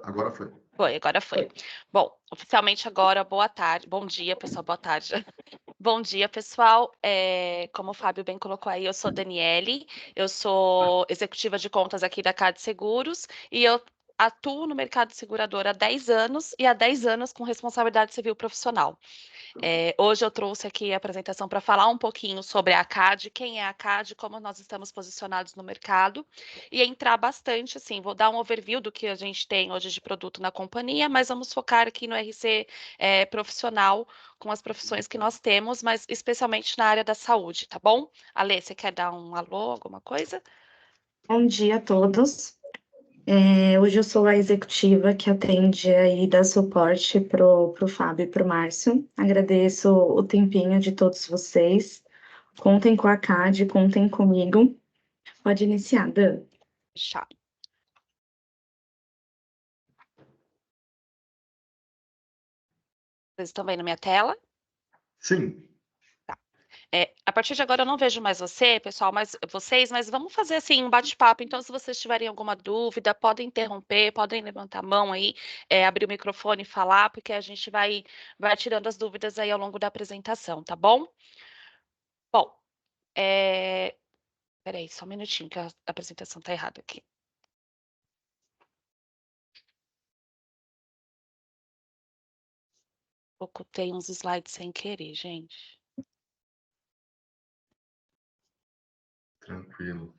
Agora foi. Foi, agora foi. Bom, oficialmente agora, boa tarde. Bom dia, pessoal, boa tarde. Bom dia, pessoal. Como o Fábio bem colocou aí, eu sou Daniele, eu sou executiva de contas aqui da CAD Seguros e eu atuo no mercado segurador há 10 anos e há 10 anos com responsabilidade civil profissional. Hoje eu trouxe aqui a apresentação para falar um pouquinho sobre a CAD, quem é a CAD, como nós estamos posicionados no mercado e entrar bastante, assim, vou dar um overview do que a gente tem hoje de produto na companhia, mas vamos focar aqui no RC profissional, com as profissões que nós temos, mas especialmente na área da saúde, tá bom? Alê, você quer dar um alô, alguma coisa? Bom dia a todos. Hoje eu sou a executiva que atende aí e dá suporte pro Fábio e pro Márcio. Agradeço o tempinho de todos vocês. Contem com a CAD, contem comigo. Pode iniciar, Dan. Chá. Vocês estão vendo minha tela? Sim. A partir de agora eu não vejo mais você, pessoal, mas vamos fazer assim um bate-papo. Então, se vocês tiverem alguma dúvida, podem interromper, podem levantar a mão aí, abrir o microfone e falar, porque a gente vai tirando as dúvidas aí ao longo da apresentação, tá bom? Bom, peraí, só um minutinho que a apresentação está errada aqui. Ocultei uns slides sem querer, gente. Tranquilo.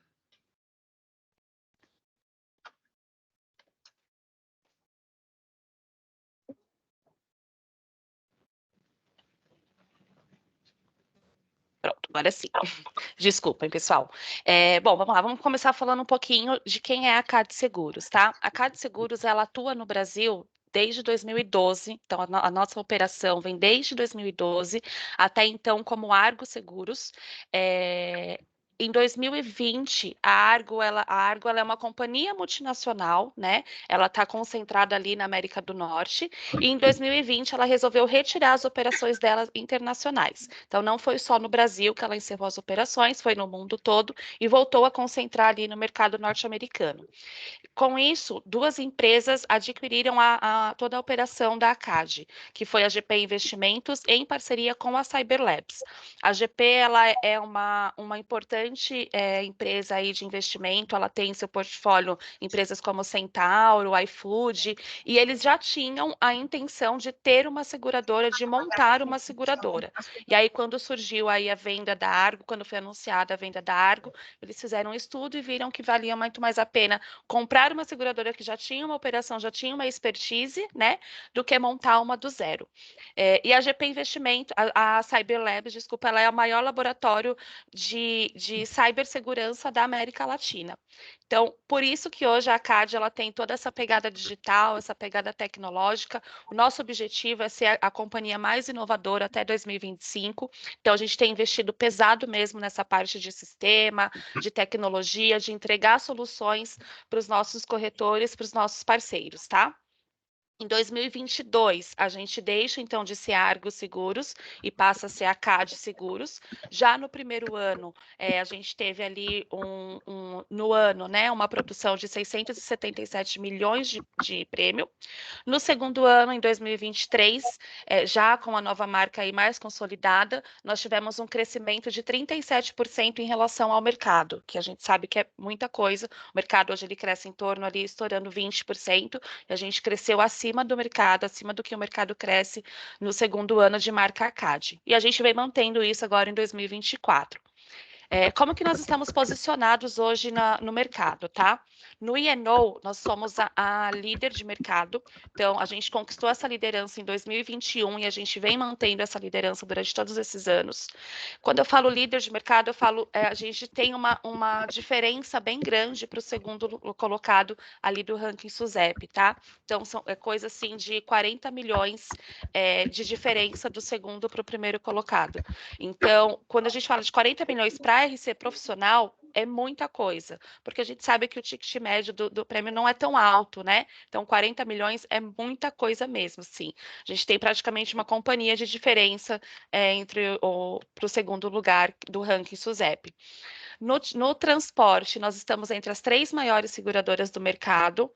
Pronto, agora sim. Desculpem, pessoal. Bom, vamos lá, vamos começar falando um pouquinho de quem é a CAD Seguros, tá? A CAD Seguros, ela atua no Brasil desde 2012, então a nossa operação vem desde 2012, até então como Argo Seguros. Em 2020, a Argo ela é uma companhia multinacional, né? Ela está concentrada ali na América do Norte, e em 2020 ela resolveu retirar as operações dela internacionais. Então, não foi só no Brasil que ela encerrou as operações, foi no mundo todo e voltou a concentrar ali no mercado norte-americano. Com isso, duas empresas adquiriram toda a operação da ACAD, que foi a GP Investimentos, em parceria com a Cyberlabs. A GP ela é uma importante empresa aí de investimento, ela tem em seu portfólio empresas como Centauro, iFood, e eles já tinham a intenção de ter uma seguradora, de montar uma seguradora. E aí, quando surgiu aí a venda da Argo, quando foi anunciada a venda da Argo, eles fizeram um estudo e viram que valia muito mais a pena comprar uma seguradora que já tinha uma operação, já tinha uma expertise, né, do que montar uma do zero. E a GP Investimento, a Cyberlabs, desculpa, ela é o maior laboratório de cibersegurança da América Latina. Então, por isso que hoje a CAD ela tem toda essa pegada digital, essa pegada tecnológica. O nosso objetivo é ser a companhia mais inovadora até 2025. Então, a gente tem investido pesado mesmo nessa parte de sistema, de tecnologia, de entregar soluções para os nossos corretores, para os nossos parceiros, tá? Em 2022, a gente deixa então de ser Argo Seguros e passa a ser a CAD Seguros. Já no primeiro ano, a gente teve ali no ano, né, uma produção de 677 milhões de prêmio. No segundo ano, em 2023, já com a nova marca aí mais consolidada, nós tivemos um crescimento de 37% em relação ao mercado, que a gente sabe que é muita coisa. O mercado hoje ele cresce em torno ali, estourando 20%, e a gente cresceu acima do mercado, acima do que o mercado cresce no segundo ano de marca ACAD. E a gente vem mantendo isso agora em 2024. Como que nós estamos posicionados hoje no mercado, tá? No E&O, nós somos a líder de mercado, então a gente conquistou essa liderança em 2021 e a gente vem mantendo essa liderança durante todos esses anos. Quando eu falo líder de mercado, eu falo, a gente tem uma diferença bem grande para o segundo colocado ali do ranking SUSEP, tá? Então, é coisa assim de 40 milhões de diferença do segundo para o primeiro colocado. Então, quando a gente fala de 40 milhões para RC profissional, é muita coisa, porque a gente sabe que o ticket médio do prêmio não é tão alto, né? Então, 40 milhões é muita coisa mesmo, sim. A gente tem praticamente uma companhia de diferença para o segundo lugar do ranking SUSEP. No transporte, nós estamos entre as 3 maiores seguradoras do mercado,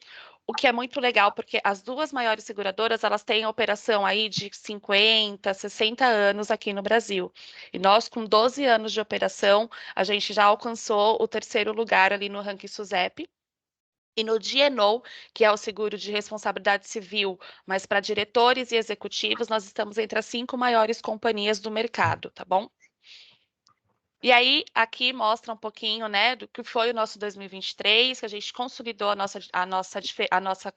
o que é muito legal, porque as 2 maiores seguradoras, elas têm operação aí de 50, 60 anos aqui no Brasil. E nós, com 12 anos de operação, a gente já alcançou o 3º lugar ali no ranking SUSEP. E no D&O, que é o seguro de responsabilidade civil, mas para diretores e executivos, nós estamos entre as 5 maiores companhias do mercado, tá bom? E aí, aqui mostra um pouquinho, né, do que foi o nosso 2023, que a gente consolidou a nossa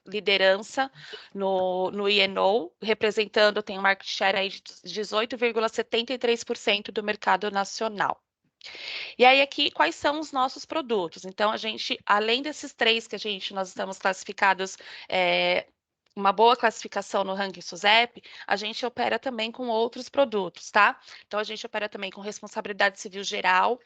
liderança no I&O, representando, tem um market share aí de 18,73% do mercado nacional. E aí, aqui, quais são os nossos produtos? Então, a gente, além desses 3 que nós estamos classificados, uma boa classificação no ranking SUSEP, a gente opera também com outros produtos, tá? Então, a gente opera também com responsabilidade civil geral,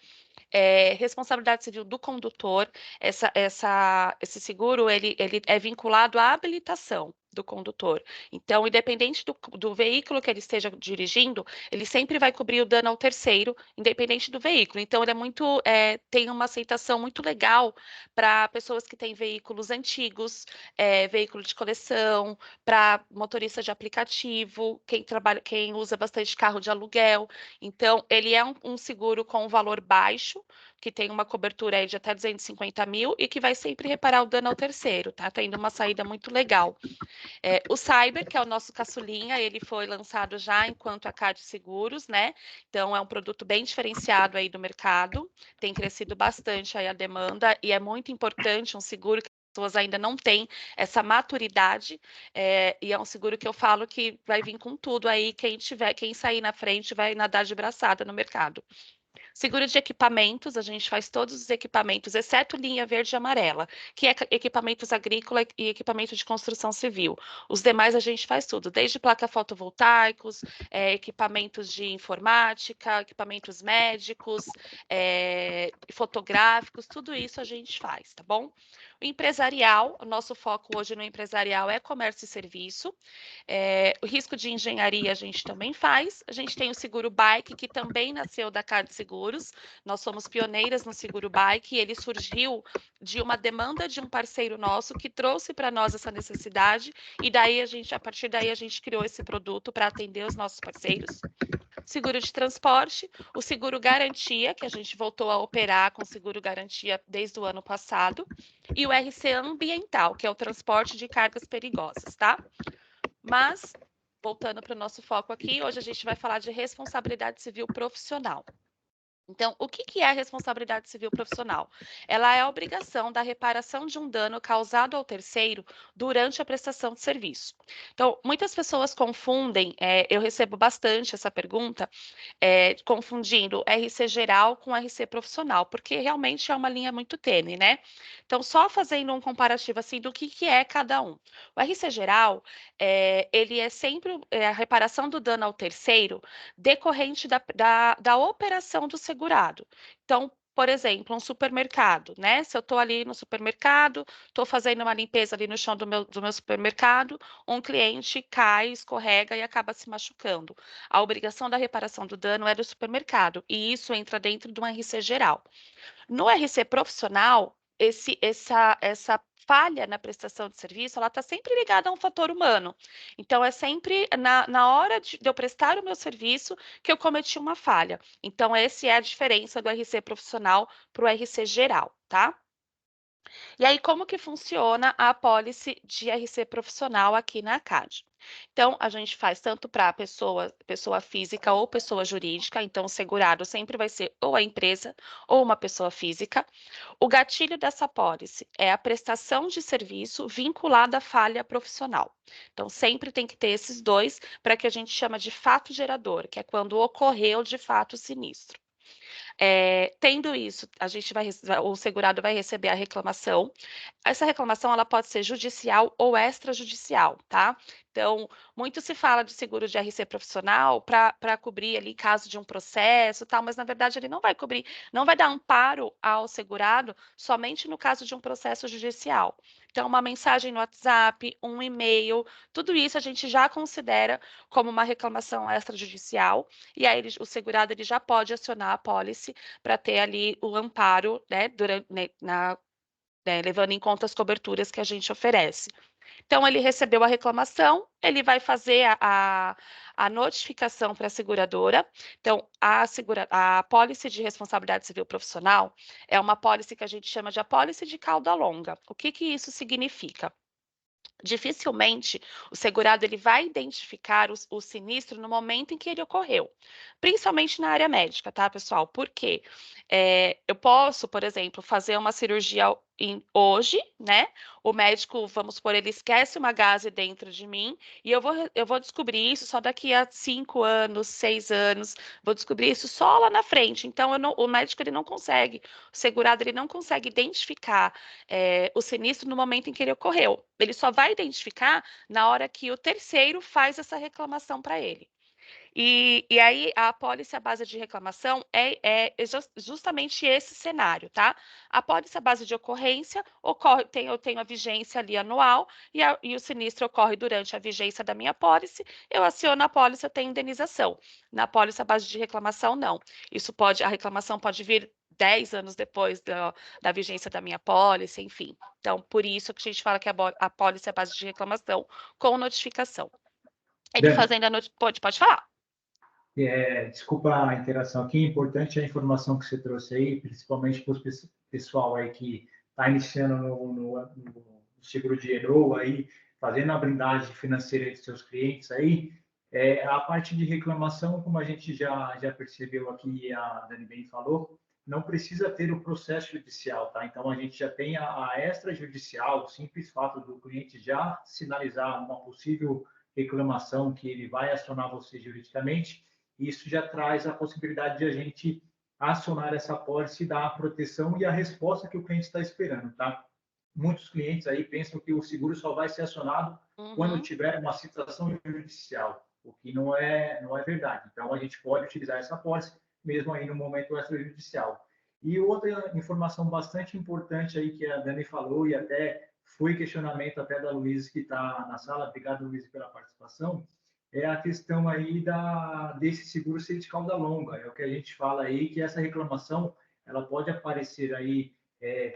responsabilidade civil do condutor. Esse seguro, ele é vinculado à habilitação do condutor. Então, independente do veículo que ele esteja dirigindo, ele sempre vai cobrir o dano ao terceiro, independente do veículo. Então, ele tem uma aceitação muito legal para pessoas que têm veículos antigos, veículo de coleção, para motorista de aplicativo, quem usa bastante carro de aluguel. Então, ele é um seguro com um valor baixo, que tem uma cobertura aí de até 250 mil e que vai sempre reparar o dano ao terceiro, tá? Tendo uma saída muito legal. O Cyber, que é o nosso caçulinha, ele foi lançado já enquanto a CAD Seguros, né? Então, é um produto bem diferenciado aí do mercado, tem crescido bastante aí a demanda e é muito importante um seguro que as pessoas ainda não têm essa maturidade, e é um seguro que eu falo que vai vir com tudo aí, quem sair na frente vai nadar de braçada no mercado. Seguro de equipamentos, a gente faz todos os equipamentos, exceto linha verde e amarela, que é equipamentos agrícola e equipamentos de construção civil. Os demais a gente faz tudo, desde placa fotovoltaicos, equipamentos de informática, equipamentos médicos, fotográficos, tudo isso a gente faz, tá bom? O empresarial, o nosso foco hoje no empresarial é comércio e serviço. O risco de engenharia a gente também faz. A gente tem o seguro bike, que também nasceu da CAD Seguros. Nós somos pioneiras no seguro bike e ele surgiu de uma demanda de um parceiro nosso que trouxe para nós essa necessidade e daí a partir daí a gente criou esse produto para atender os nossos parceiros. Seguro de transporte, o seguro garantia, que a gente voltou a operar com seguro garantia desde o ano passado, e o RC ambiental, que é o transporte de cargas perigosas, tá? Mas, voltando para o nosso foco aqui, hoje a gente vai falar de responsabilidade civil profissional. Então, o que é a responsabilidade civil profissional? Ela é a obrigação da reparação de um dano causado ao terceiro durante a prestação de serviço. Então, muitas pessoas confundem, eu recebo bastante essa pergunta, confundindo RC geral com RC profissional, porque realmente é uma linha muito tênue, né? Então, só fazendo um comparativo assim do que é cada um. O RC geral, ele é sempre a reparação do dano ao terceiro decorrente da operação do segurado. Então, por exemplo, um supermercado, né? Se eu estou ali no supermercado, estou fazendo uma limpeza ali no chão do meu supermercado, um cliente cai, escorrega e acaba se machucando. A obrigação da reparação do dano é do supermercado, e isso entra dentro de um RC geral. No RC profissional, essa falha na prestação de serviço, ela está sempre ligada a um fator humano. Então, é sempre na hora de eu prestar o meu serviço que eu cometi uma falha. Então, essa é a diferença do RC profissional para o RC geral, tá? E aí, como que funciona a apólice de RC profissional aqui na ACAD? Então, a gente faz tanto para pessoa física ou pessoa jurídica, então o segurado sempre vai ser ou a empresa ou uma pessoa física. O gatilho dessa apólice é a prestação de serviço vinculada à falha profissional. Então, sempre tem que ter esses dois para que a gente chama de fato gerador, que é quando ocorreu de fato o sinistro. Tendo isso, o segurado vai receber a reclamação. Essa reclamação ela pode ser judicial ou extrajudicial, tá? Então, muito se fala de seguro de RC profissional para cobrir ali caso de um processo, tal, mas na verdade ele não vai cobrir, não vai dar amparo ao segurado somente no caso de um processo judicial. Então, uma mensagem no WhatsApp, um e-mail, tudo isso a gente já considera como uma reclamação extrajudicial, e aí o segurado ele já pode acionar a apólice apólice para ter ali o amparo, né, levando em conta as coberturas que a gente oferece. Então, ele recebeu a reclamação, ele vai fazer a notificação para a seguradora. Então, a apólice de responsabilidade civil profissional é uma apólice que a gente chama de apólice de cauda longa. O que que isso significa? Dificilmente o segurado ele vai identificar o sinistro no momento em que ele ocorreu, principalmente na área médica, tá, pessoal? Por quê? Eu posso, por exemplo, fazer uma cirurgia hoje, né? O médico, vamos supor, ele esquece uma gase dentro de mim e eu vou descobrir isso só daqui a 5 anos, 6 anos, vou descobrir isso só lá na frente. Então, o médico ele não consegue, o segurado ele não consegue identificar o sinistro no momento em que ele ocorreu. Ele só vai identificar na hora que o terceiro faz essa reclamação para ele. E aí, a apólice à base de reclamação é justamente esse cenário, tá? A apólice à base de ocorrência eu tenho a vigência ali anual e o sinistro ocorre durante a vigência da minha apólice, eu aciono a apólice, eu tenho indenização. Na apólice à base de reclamação, não. A reclamação pode vir 10 anos depois da vigência da minha apólice, enfim. Então, por isso que a gente fala que a apólice é a base de reclamação com notificação. Ele Dani, fazendo a pode falar. desculpa a interação aqui, importante a informação que você trouxe aí, principalmente para o pessoal aí que está iniciando no seguro de enroll aí, fazendo a blindagem financeira de seus clientes aí, a parte de reclamação, como a gente já percebeu aqui e a Dani bem falou, não precisa ter o processo judicial, tá? Então, a gente já tem a extrajudicial, o simples fato do cliente já sinalizar uma possível reclamação que ele vai acionar você juridicamente, isso já traz a possibilidade de a gente acionar essa apólice e dar a proteção e a resposta que o cliente está esperando, tá? Muitos clientes aí pensam que o seguro só vai ser acionado quando tiver uma situação judicial, o que não é verdade. Então, a gente pode utilizar essa apólice mesmo aí no momento extrajudicial. E outra informação bastante importante aí que a Dani falou e até foi questionamento até da Luísa que está na sala, obrigado Luísa pela participação, é a questão aí desse seguro ser de cauda longa. É o que a gente fala aí, que essa reclamação ela pode aparecer aí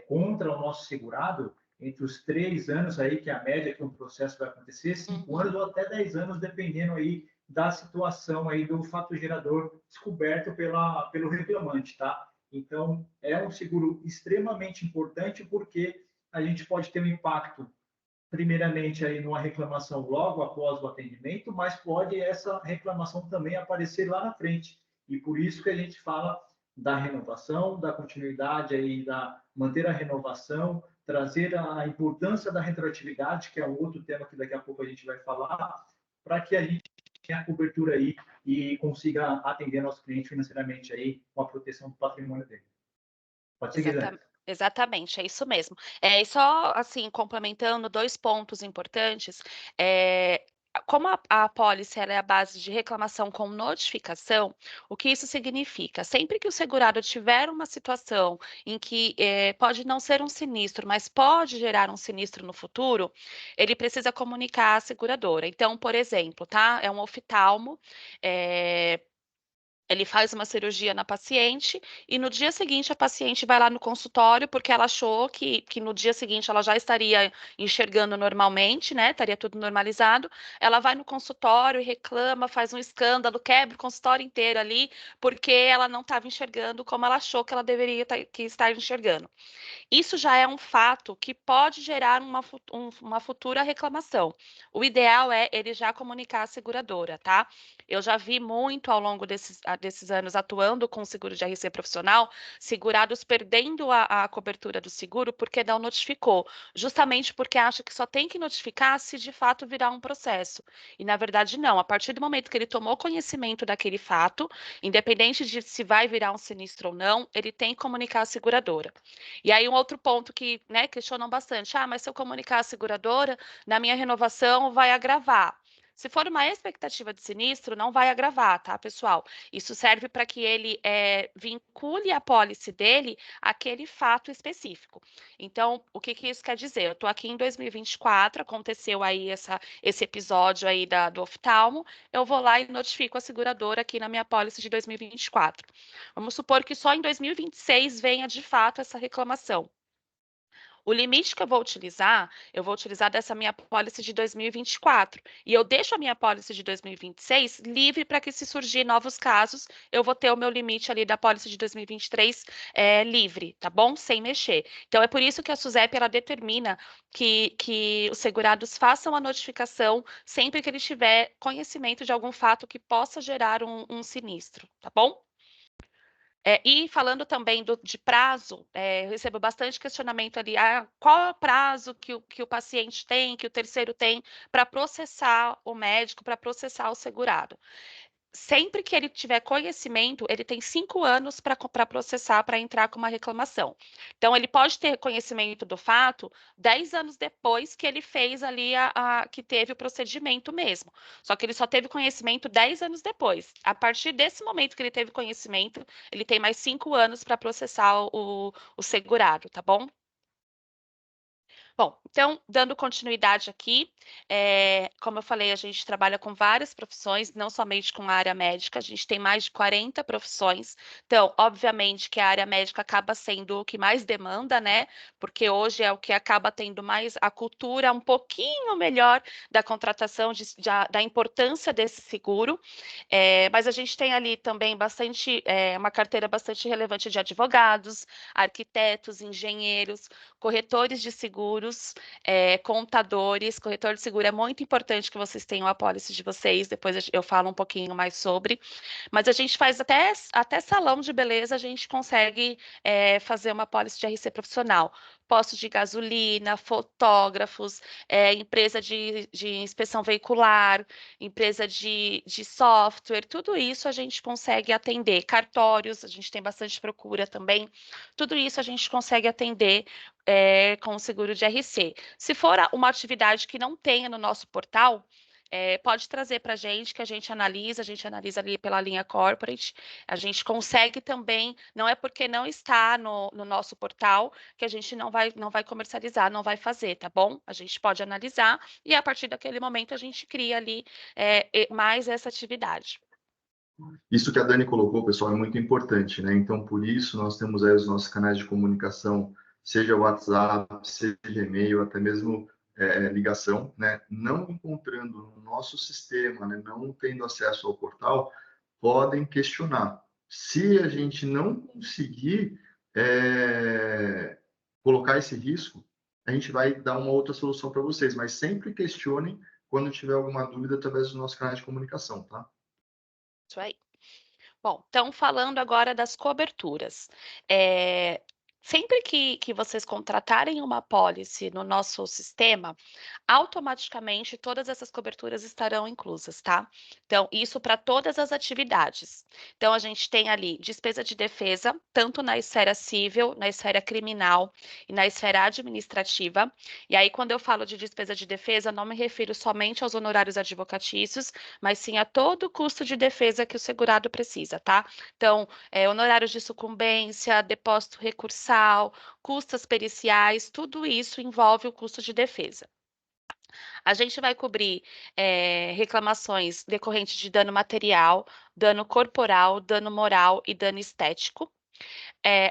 contra o nosso segurado entre os 3 anos aí, que é a média que um processo vai acontecer, 5 anos ou até 10 anos, dependendo aí da situação aí do fato gerador descoberto pelo reclamante, tá? Então, é um seguro extremamente importante porque a gente pode ter um impacto primeiramente aí numa reclamação logo após o atendimento, mas pode essa reclamação também aparecer lá na frente. E por isso que a gente fala da renovação, da continuidade aí, da manter a renovação, trazer a importância da retroatividade, que é um outro tema que daqui a pouco a gente vai falar, para que a gente tenha a cobertura aí e consiga atender nosso cliente financeiramente aí com a proteção do patrimônio dele. Pode seguir, Zé. Exatamente, é isso mesmo. E só assim, complementando 2 pontos importantes, como a apólice ela é a base de reclamação com notificação, o que isso significa? Sempre que o segurado tiver uma situação em que pode não ser um sinistro, mas pode gerar um sinistro no futuro, ele precisa comunicar à seguradora. Então, por exemplo, tá? É um oftalmo, ele faz uma cirurgia na paciente e no dia seguinte a paciente vai lá no consultório porque ela achou que no dia seguinte ela já estaria enxergando normalmente, né? Estaria tudo normalizado. Ela vai no consultório e reclama, faz um escândalo, quebra o consultório inteiro ali porque ela não estava enxergando como ela achou que ela deveria que estar enxergando. Isso já é um fato que pode gerar uma futura reclamação. O ideal é ele já comunicar à seguradora, tá? Eu já vi muito ao longo desses anos atuando com seguro de RC profissional, segurados perdendo a cobertura do seguro porque não notificou, justamente porque acha que só tem que notificar se de fato virar um processo. E na verdade não, a partir do momento que ele tomou conhecimento daquele fato, independente de se vai virar um sinistro ou não, ele tem que comunicar à seguradora. E aí um outro ponto que, né, questionam bastante, mas se eu comunicar à seguradora, na minha renovação vai agravar. Se for uma expectativa de sinistro, não vai agravar, tá, pessoal? Isso serve para que ele vincule a apólice dele àquele fato específico. Então, o que isso quer dizer? Eu estou aqui em 2024, aconteceu aí esse episódio aí do oftalmo, eu vou lá e notifico a seguradora aqui na minha apólice de 2024. Vamos supor que só em 2026 venha de fato essa reclamação. O limite que eu vou utilizar dessa minha apólice de 2024. E eu deixo a minha apólice de 2026 livre para que, se surgir novos casos, eu vou ter o meu limite ali da apólice de 2023 livre, tá bom? Sem mexer. Então, é por isso que a SUSEP, ela determina que os segurados façam a notificação sempre que ele tiver conhecimento de algum fato que possa gerar um sinistro, tá bom? E falando também de prazo, eu recebo bastante questionamento ali, qual é o prazo que o paciente tem, que o terceiro tem, para processar o médico, para processar o segurado. Sempre que ele tiver conhecimento, ele tem 5 anos para processar, para entrar com uma reclamação. Então, ele pode ter conhecimento do fato 10 anos depois que ele fez ali que teve o procedimento mesmo. Só que ele só teve conhecimento 10 anos depois. A partir desse momento que ele teve conhecimento, ele tem mais 5 anos para processar o segurado, tá bom? Bom, então, dando continuidade aqui, como eu falei, a gente trabalha com várias profissões, não somente com a área médica, a gente tem mais de 40 profissões. Então, obviamente que a área médica acaba sendo o que mais demanda, né? Porque hoje é o que acaba tendo mais a cultura um pouquinho melhor da contratação, da importância desse seguro. Mas a gente tem ali também uma carteira bastante relevante de advogados, arquitetos, engenheiros, corretores de seguros, contadores. Corretor de seguro é muito importante que vocês tenham a apólice de vocês, depois eu falo um pouquinho mais sobre. Mas a gente faz até salão de beleza, a gente consegue fazer uma apólice de RC profissional. Postos de gasolina, fotógrafos, empresa de inspeção veicular, empresa de software, tudo isso a gente consegue atender. Cartórios, a gente tem bastante procura também. Tudo isso a gente consegue atender com o seguro de RC. Se for uma atividade que não tenha no nosso portal, pode trazer para a gente, que a gente analisa ali pela linha corporate, a gente consegue também, não é porque não está no nosso portal que a gente não vai comercializar, não vai fazer, tá bom? A gente pode analisar e a partir daquele momento a gente cria ali mais essa atividade. Isso que a Dani colocou, pessoal, é muito importante, né? Então, por isso, nós temos aí os nossos canais de comunicação, seja WhatsApp, seja e-mail, até mesmo ligação, né? Não encontrando no nosso sistema, né? Não tendo acesso ao portal, podem questionar. Se a gente não conseguir colocar esse risco, a gente vai dar uma outra solução para vocês, mas sempre questionem quando tiver alguma dúvida através do nosso canal de comunicação, tá? Isso aí. Bom, então falando agora das coberturas. Sempre que vocês contratarem uma apólice no nosso sistema, automaticamente todas essas coberturas estarão inclusas, tá? Então, isso para todas as atividades. Então, a gente tem ali despesa de defesa, tanto na esfera civil, na esfera criminal e na esfera administrativa. E aí, quando eu falo de despesa de defesa, não me refiro somente aos honorários advocatícios, mas sim a todo o custo de defesa que o segurado precisa, tá? Então, honorários de sucumbência, depósito recursal, custas periciais, tudo isso envolve o custo de defesa. A gente vai cobrir reclamações decorrentes de dano material, dano corporal, dano moral e dano estético.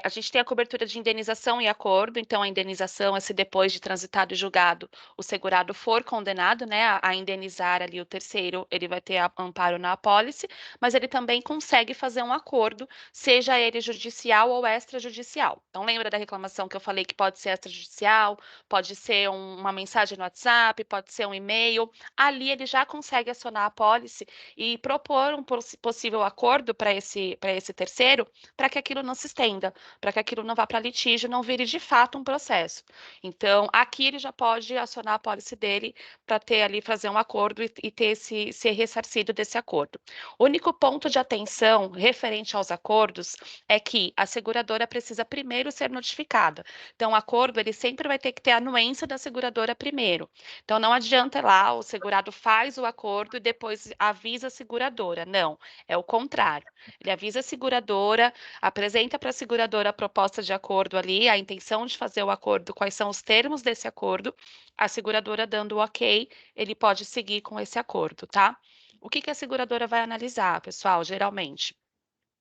A gente tem a cobertura de indenização e acordo, então a indenização é se depois de transitado e julgado o segurado for condenado, né, a indenizar ali o terceiro, ele vai ter amparo na apólice, mas ele também consegue fazer um acordo, seja ele judicial ou extrajudicial. Então lembra da reclamação que eu falei que pode ser extrajudicial, pode ser uma mensagem no WhatsApp, pode ser um e-mail, ali ele já consegue acionar a apólice e propor um possível acordo para esse terceiro, para que aquilo não se estenda. sustentada, para que aquilo não vá para litígio, não vire de fato um processo. Então, aqui ele já pode acionar a pólice dele para ter ali, fazer um acordo e ter ser ressarcido desse acordo. O único ponto de atenção referente aos acordos é que a seguradora precisa primeiro ser notificada. Então, o acordo, ele sempre vai ter que ter a anuência da seguradora primeiro. Então, não adianta lá, o segurado faz o acordo e depois avisa a seguradora. Não, é o contrário. Ele avisa a seguradora, apresenta para a seguradora a proposta de acordo ali, a intenção de fazer o acordo, quais são os termos desse acordo, a seguradora dando o ok, ele pode seguir com esse acordo, tá? O que que a seguradora vai analisar, pessoal, geralmente?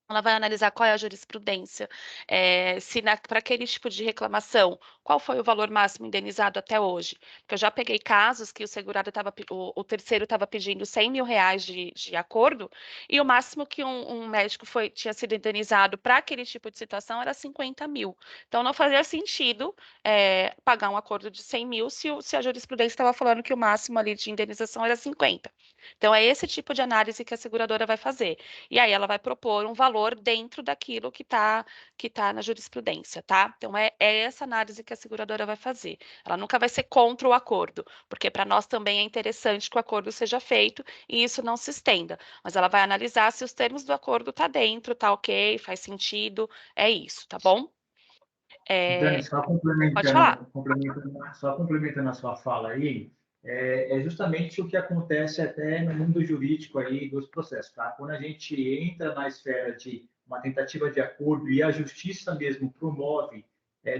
Ela vai analisar qual é a jurisprudência, se para aquele tipo de reclamação, qual foi o valor máximo indenizado até hoje. Porque eu já peguei casos que o segurado estava, o terceiro estava pedindo R$ 100.000 de acordo, e o máximo que um médico tinha sido indenizado para aquele tipo de situação era 50 mil. Então não fazia sentido pagar um acordo de 100 mil se a jurisprudência estava falando que o máximo ali de indenização era 50. Então é esse tipo de análise que a seguradora vai fazer. E aí ela vai propor um valor dentro daquilo que tá na jurisprudência, tá? Então é essa análise que a seguradora vai fazer. Ela nunca vai ser contra o acordo, porque para nós também é interessante que o acordo seja feito e isso não se estenda. Mas ela vai analisar se os termos do acordo tá dentro, tá ok, faz sentido, é isso, tá bom? Dani, só Pode falar. complementando a sua fala aí, é justamente o que acontece até no mundo jurídico aí dos processos, tá? Quando a gente entra na esfera de uma tentativa de acordo e a justiça mesmo promove,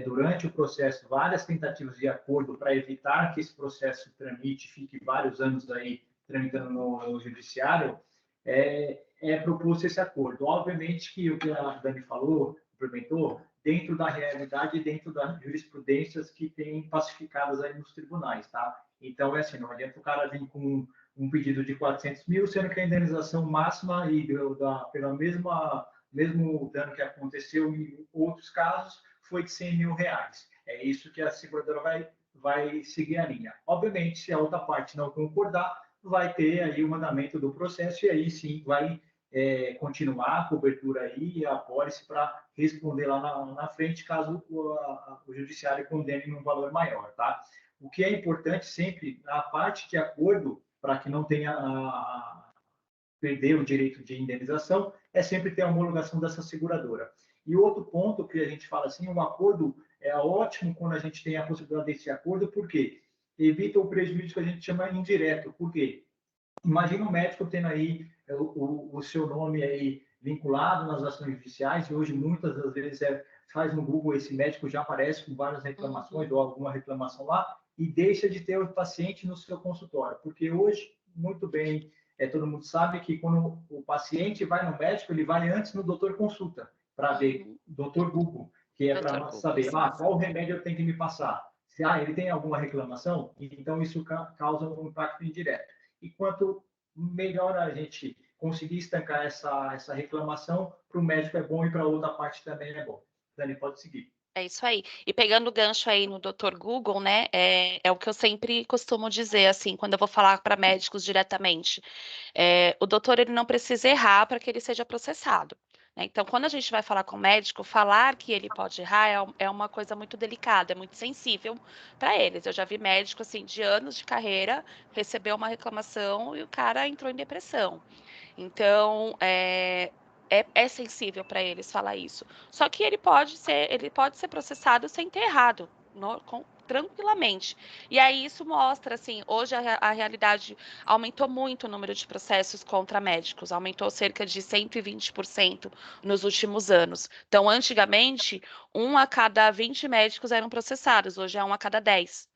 durante o processo, várias tentativas de acordo para evitar que esse processo tramite, fique vários anos aí tramitando no judiciário, é proposto esse acordo. Obviamente que o que a Dani falou, complementou, dentro da realidade e dentro das jurisprudências que tem pacificadas aí nos tribunais, tá? Então, é assim, não adianta o cara vir com um pedido de 400 mil, sendo que a indenização máxima e pelo mesmo dano que aconteceu em outros casos foi de 100 mil reais. É isso que a seguradora vai seguir a linha. Obviamente, se a outra parte não concordar, vai ter aí o mandamento do processo e aí sim vai continuar a cobertura aí e a apólice para responder lá na frente, caso o judiciário condene num valor maior, tá? O que é importante sempre, a parte de acordo, para que não tenha perder o direito de indenização, é sempre ter a homologação dessa seguradora. E outro ponto que a gente fala assim, um acordo é ótimo quando a gente tem a possibilidade desse acordo, porque evita o prejuízo que a gente chama indireto. Por quê? Imagina um médico tendo aí o seu nome aí vinculado nas ações judiciais, e hoje muitas das vezes faz no Google, esse médico já aparece com várias reclamações ou alguma reclamação lá, e deixa de ter o paciente no seu consultório, porque hoje, muito bem, todo mundo sabe que quando o paciente vai no médico, ele vai antes no doutor consulta, para ver, doutor Google, que é para saber, qual remédio eu tenho que me passar. Se ele tem alguma reclamação, então isso causa um impacto indireto. E quanto melhor a gente conseguir estancar essa reclamação, para o médico é bom e para a outra parte também é bom. Dani, pode seguir. É isso aí. E pegando o gancho aí no Dr. Google, né? É o que eu sempre costumo dizer, assim, quando eu vou falar para médicos diretamente. O doutor ele não precisa errar para que ele seja processado, né? Então, quando a gente vai falar com o médico, falar que ele pode errar é uma coisa muito delicada, é muito sensível para eles. Eu já vi médico assim de anos de carreira receber uma reclamação e o cara entrou em depressão. Então, é sensível para eles falar isso. Só que ele pode ser processado sem ter errado, tranquilamente. E aí isso mostra, assim, hoje a realidade aumentou muito o número de processos contra médicos, aumentou cerca de 120% nos últimos anos. Então, antigamente, 1 a cada 20 médicos eram processados, hoje é 1 a cada 10.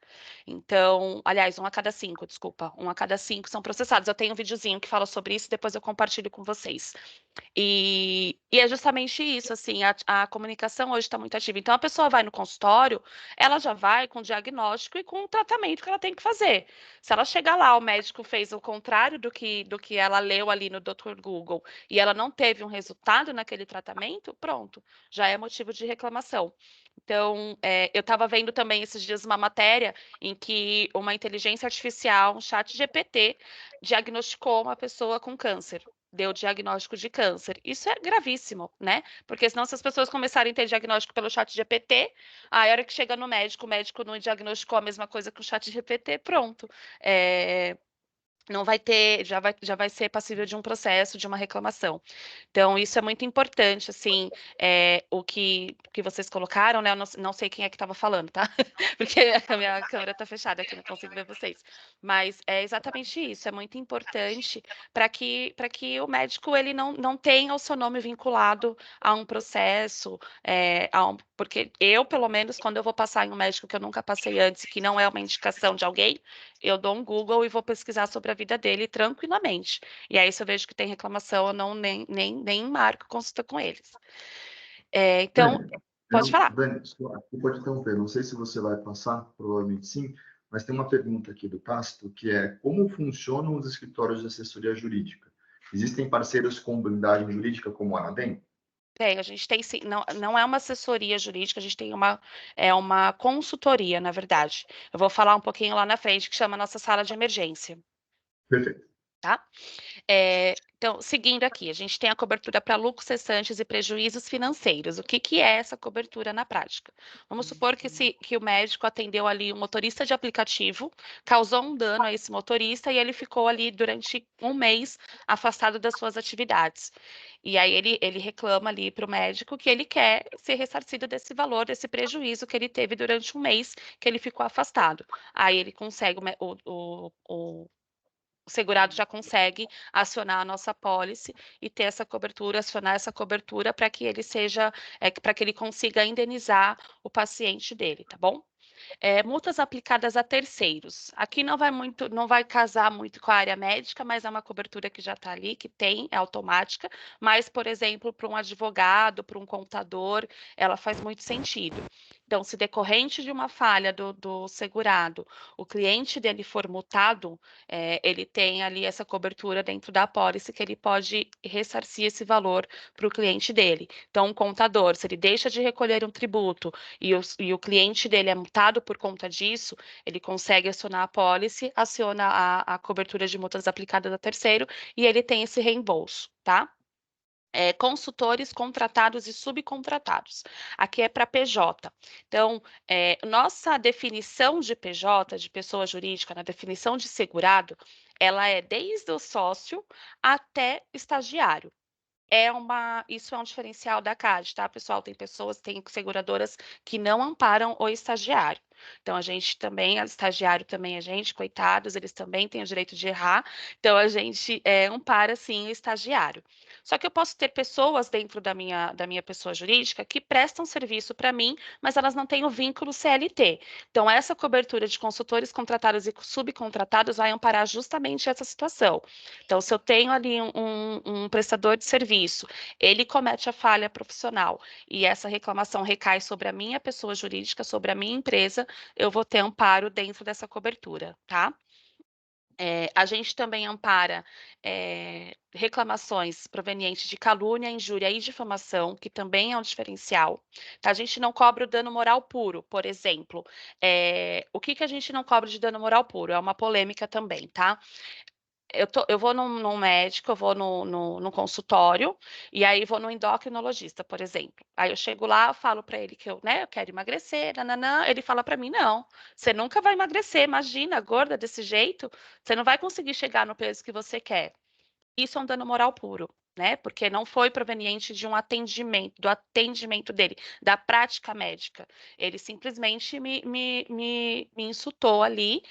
Então, aliás, 1 a cada 5, desculpa. 1 a cada 5 são processados. Eu tenho um videozinho que fala sobre isso, depois eu compartilho com vocês. E é justamente isso, assim, a comunicação hoje está muito ativa. Então, a pessoa vai no consultório, ela já vai com o diagnóstico e com o tratamento que ela tem que fazer. Se ela chegar lá, o médico fez o contrário do que ela leu ali no Dr. Google e ela não teve um resultado naquele tratamento, pronto, já é motivo de reclamação. Então, eu estava vendo também esses dias uma matéria em que uma inteligência artificial, um chat GPT, diagnosticou uma pessoa com câncer. deu diagnóstico de câncer. Isso é gravíssimo, né? Porque senão, se as pessoas começarem a ter diagnóstico pelo chat GPT, a hora que chega no médico, o médico não diagnosticou a mesma coisa que o chat GPT, pronto. Não vai ter, já vai ser passível de um processo, de uma reclamação. Então, isso é muito importante, assim, o que vocês colocaram, né? Eu não sei quem é que estava falando, tá? Porque a minha câmera está fechada aqui, não consigo ver vocês. Mas é exatamente isso, é muito importante para que o médico ele não tenha o seu nome vinculado a um processo, porque eu, pelo menos, quando eu vou passar em um médico que eu nunca passei antes, que não é uma indicação de alguém, eu dou um Google e vou pesquisar sobre a vida dele tranquilamente. E aí, se eu vejo que tem reclamação, eu nem marco consulta com eles. Então, pode falar. Dani, aqui pode interromper. Não sei se você vai passar, provavelmente sim, mas tem uma pergunta aqui do Tasto, que é como funcionam os escritórios de assessoria jurídica? Existem parceiros com blindagem jurídica como a Anadem? A gente tem sim, não é uma assessoria jurídica, a gente tem uma consultoria, na verdade. Eu vou falar um pouquinho lá na frente, que chama nossa sala de emergência, Perfeito. tá? Então, seguindo aqui, a gente tem a cobertura para lucros cessantes e prejuízos financeiros. O que é essa cobertura na prática? Vamos supor que o médico atendeu ali um motorista de aplicativo, causou um dano a esse motorista e ele ficou ali durante um mês afastado das suas atividades. E aí ele reclama ali para o médico que ele quer ser ressarcido desse valor, desse prejuízo que ele teve durante um mês que ele ficou afastado. Aí ele consegue, o segurado já consegue acionar a nossa apólice e ter essa cobertura, acionar essa cobertura para que ele seja, para que ele consiga indenizar o paciente dele, tá bom? Multas aplicadas a terceiros. Aqui não vai casar muito com a área médica, mas é uma cobertura que já está ali, que é automática. Mas, por exemplo, para um advogado, para um contador, ela faz muito sentido. Então, se decorrente de uma falha do segurado, o cliente dele for multado, ele tem ali essa cobertura dentro da apólice que ele pode ressarcir esse valor para o cliente dele. Então, um contador, se ele deixa de recolher um tributo e o cliente dele é multado por conta disso, ele consegue acionar a apólice, aciona a cobertura de multas aplicadas a terceiro e ele tem esse reembolso, tá? Consultores contratados e subcontratados. Aqui é para PJ. Então, nossa definição de PJ, de pessoa jurídica, na definição de segurado, ela é desde o sócio até estagiário. Isso é um diferencial da CAD, tá, pessoal? Tem seguradoras que não amparam o estagiário. Então, a gente também, estagiário também a gente, coitados, eles também têm o direito de errar. Então, a gente ampara, sim, o estagiário. Só que eu posso ter pessoas dentro da minha pessoa jurídica que prestam serviço para mim, mas elas não têm o vínculo CLT. Então, essa cobertura de consultores contratados e subcontratados vai amparar justamente essa situação. Então, se eu tenho ali um prestador de serviço, ele comete a falha profissional e essa reclamação recai sobre a minha pessoa jurídica, sobre a minha empresa, eu vou ter amparo dentro dessa cobertura, tá? A gente também ampara reclamações provenientes de calúnia, injúria e difamação, que também é um diferencial. Tá? A gente não cobra o dano moral puro, por exemplo. O que a gente não cobra de dano moral puro? É uma polêmica também, tá? Eu vou num médico, eu vou no consultório, e aí vou no endocrinologista, por exemplo. Aí eu chego lá, falo para ele que eu quero emagrecer, nananã, ele fala para mim, não, você nunca vai emagrecer, imagina, gorda desse jeito, você não vai conseguir chegar no peso que você quer. Isso é um dano moral puro, né? Porque não foi proveniente de um atendimento, do atendimento dele, da prática médica. Ele simplesmente me insultou ali,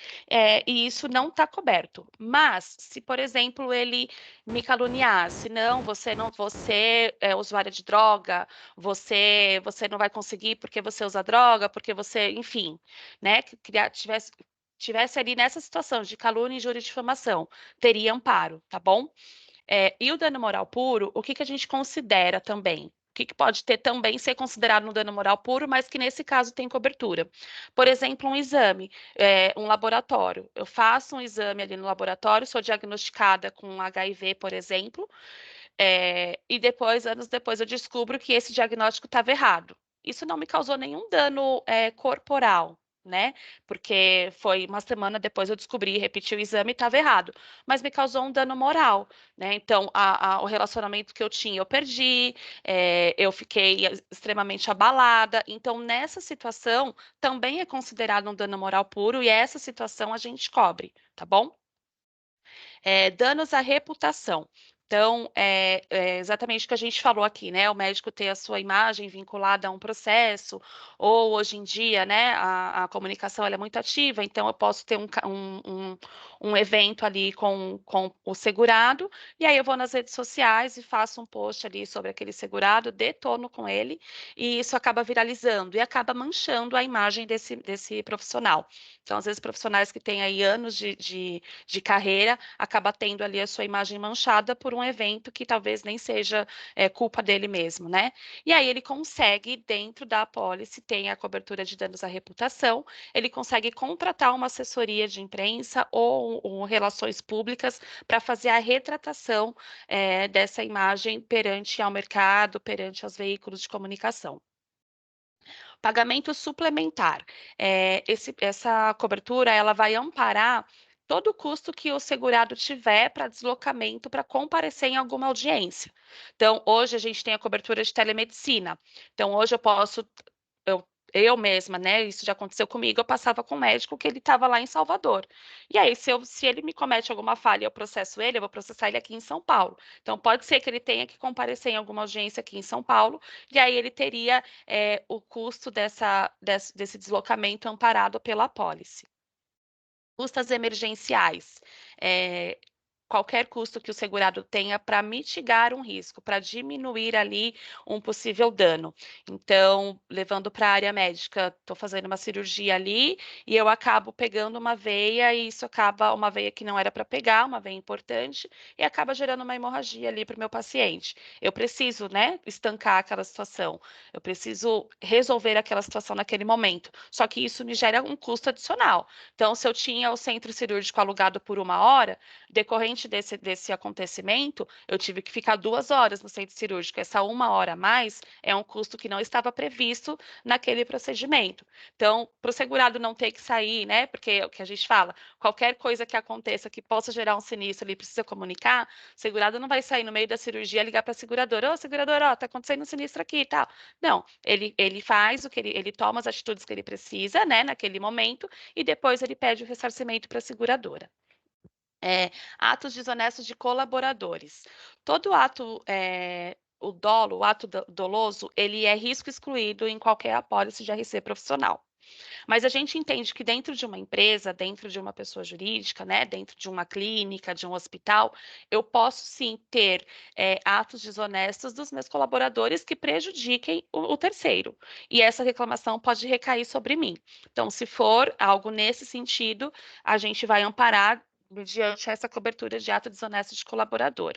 e isso não está coberto. Mas, se, por exemplo, ele me caluniasse, você é usuária de droga, você não vai conseguir porque você usa droga, porque você, enfim, né? Que tivesse ali nessa situação de calúnia, injúria e difamação, teria amparo, tá bom? E o dano moral puro, o que a gente considera também? O que pode ter também ser considerado um dano moral puro, mas que nesse caso tem cobertura? Por exemplo, um exame, um laboratório. Eu faço um exame ali no laboratório, sou diagnosticada com HIV, por exemplo, e depois, anos depois, eu descubro que esse diagnóstico estava errado. Isso não me causou nenhum dano corporal, né? Porque foi uma semana depois eu descobri, repeti o exame e estava errado. Mas me causou um dano moral, né? Então, o relacionamento que eu tinha, eu perdi, eu fiquei extremamente abalada. Então, nessa situação, também é considerado um dano moral puro e essa situação a gente cobre, tá bom? Danos à reputação. Então, exatamente o que a gente falou aqui, né? O médico ter a sua imagem vinculada a um processo, ou hoje em dia, né, a comunicação ela é muito ativa, então eu posso ter um evento ali com o segurado, e aí eu vou nas redes sociais e faço um post ali sobre aquele segurado, detono com ele, e isso acaba viralizando e acaba manchando a imagem desse profissional. Então, às vezes, profissionais que têm aí anos de carreira, acaba tendo ali a sua imagem manchada por um evento que talvez nem seja culpa dele mesmo, né? E aí ele consegue, dentro da apólice, tem a cobertura de danos à reputação, ele consegue contratar uma assessoria de imprensa ou relações públicas para fazer a retratação dessa imagem perante ao mercado, perante aos veículos de comunicação. Pagamento suplementar. Essa cobertura ela vai amparar todo o custo que o segurado tiver para deslocamento para comparecer em alguma audiência. Então, hoje a gente tem a cobertura de telemedicina. Então, hoje eu mesma, né? Isso já aconteceu comigo. Eu passava com um médico que ele estava lá em Salvador. E aí, se ele me comete alguma falha e eu processo ele, eu vou processar ele aqui em São Paulo. Então, pode ser que ele tenha que comparecer em alguma audiência aqui em São Paulo, e aí ele teria o custo desse deslocamento amparado pela apólice. Custas emergenciais. Qualquer custo que o segurado tenha para mitigar um risco, para diminuir ali um possível dano. Então, levando para a área médica, estou fazendo uma cirurgia ali e eu acabo pegando uma veia e isso acaba uma veia que não era para pegar, uma veia importante, e acaba gerando uma hemorragia ali para o meu paciente. Eu preciso, né, estancar aquela situação. Eu preciso resolver aquela situação naquele momento. Só que isso me gera um custo adicional. Então, se eu tinha o centro cirúrgico alugado por 1 hora, decorrente desse acontecimento, eu tive que ficar 2 horas no centro cirúrgico. Essa 1 hora a mais é um custo que não estava previsto naquele procedimento. Então, para o segurado não ter que sair, né? Porque é o que a gente fala, qualquer coisa que aconteça que possa gerar um sinistro, ele precisa comunicar, o segurado não vai sair no meio da cirurgia e ligar para a seguradora, ô seguradora, ó, tá acontecendo um sinistro aqui e tal. Não, ele faz o que ele toma as atitudes que ele precisa, né, naquele momento, e depois ele pede o ressarcimento para a seguradora. Atos desonestos de colaboradores. Todo ato, o ato doloso, ele é risco excluído em qualquer apólice de RC profissional. Mas a gente entende que dentro de uma empresa, dentro de uma pessoa jurídica, né, dentro de uma clínica, de um hospital, eu posso sim ter atos desonestos dos meus colaboradores que prejudiquem o terceiro. E essa reclamação pode recair sobre mim. Então, se for algo nesse sentido, a gente vai amparar mediante essa cobertura de ato desonesto de colaborador.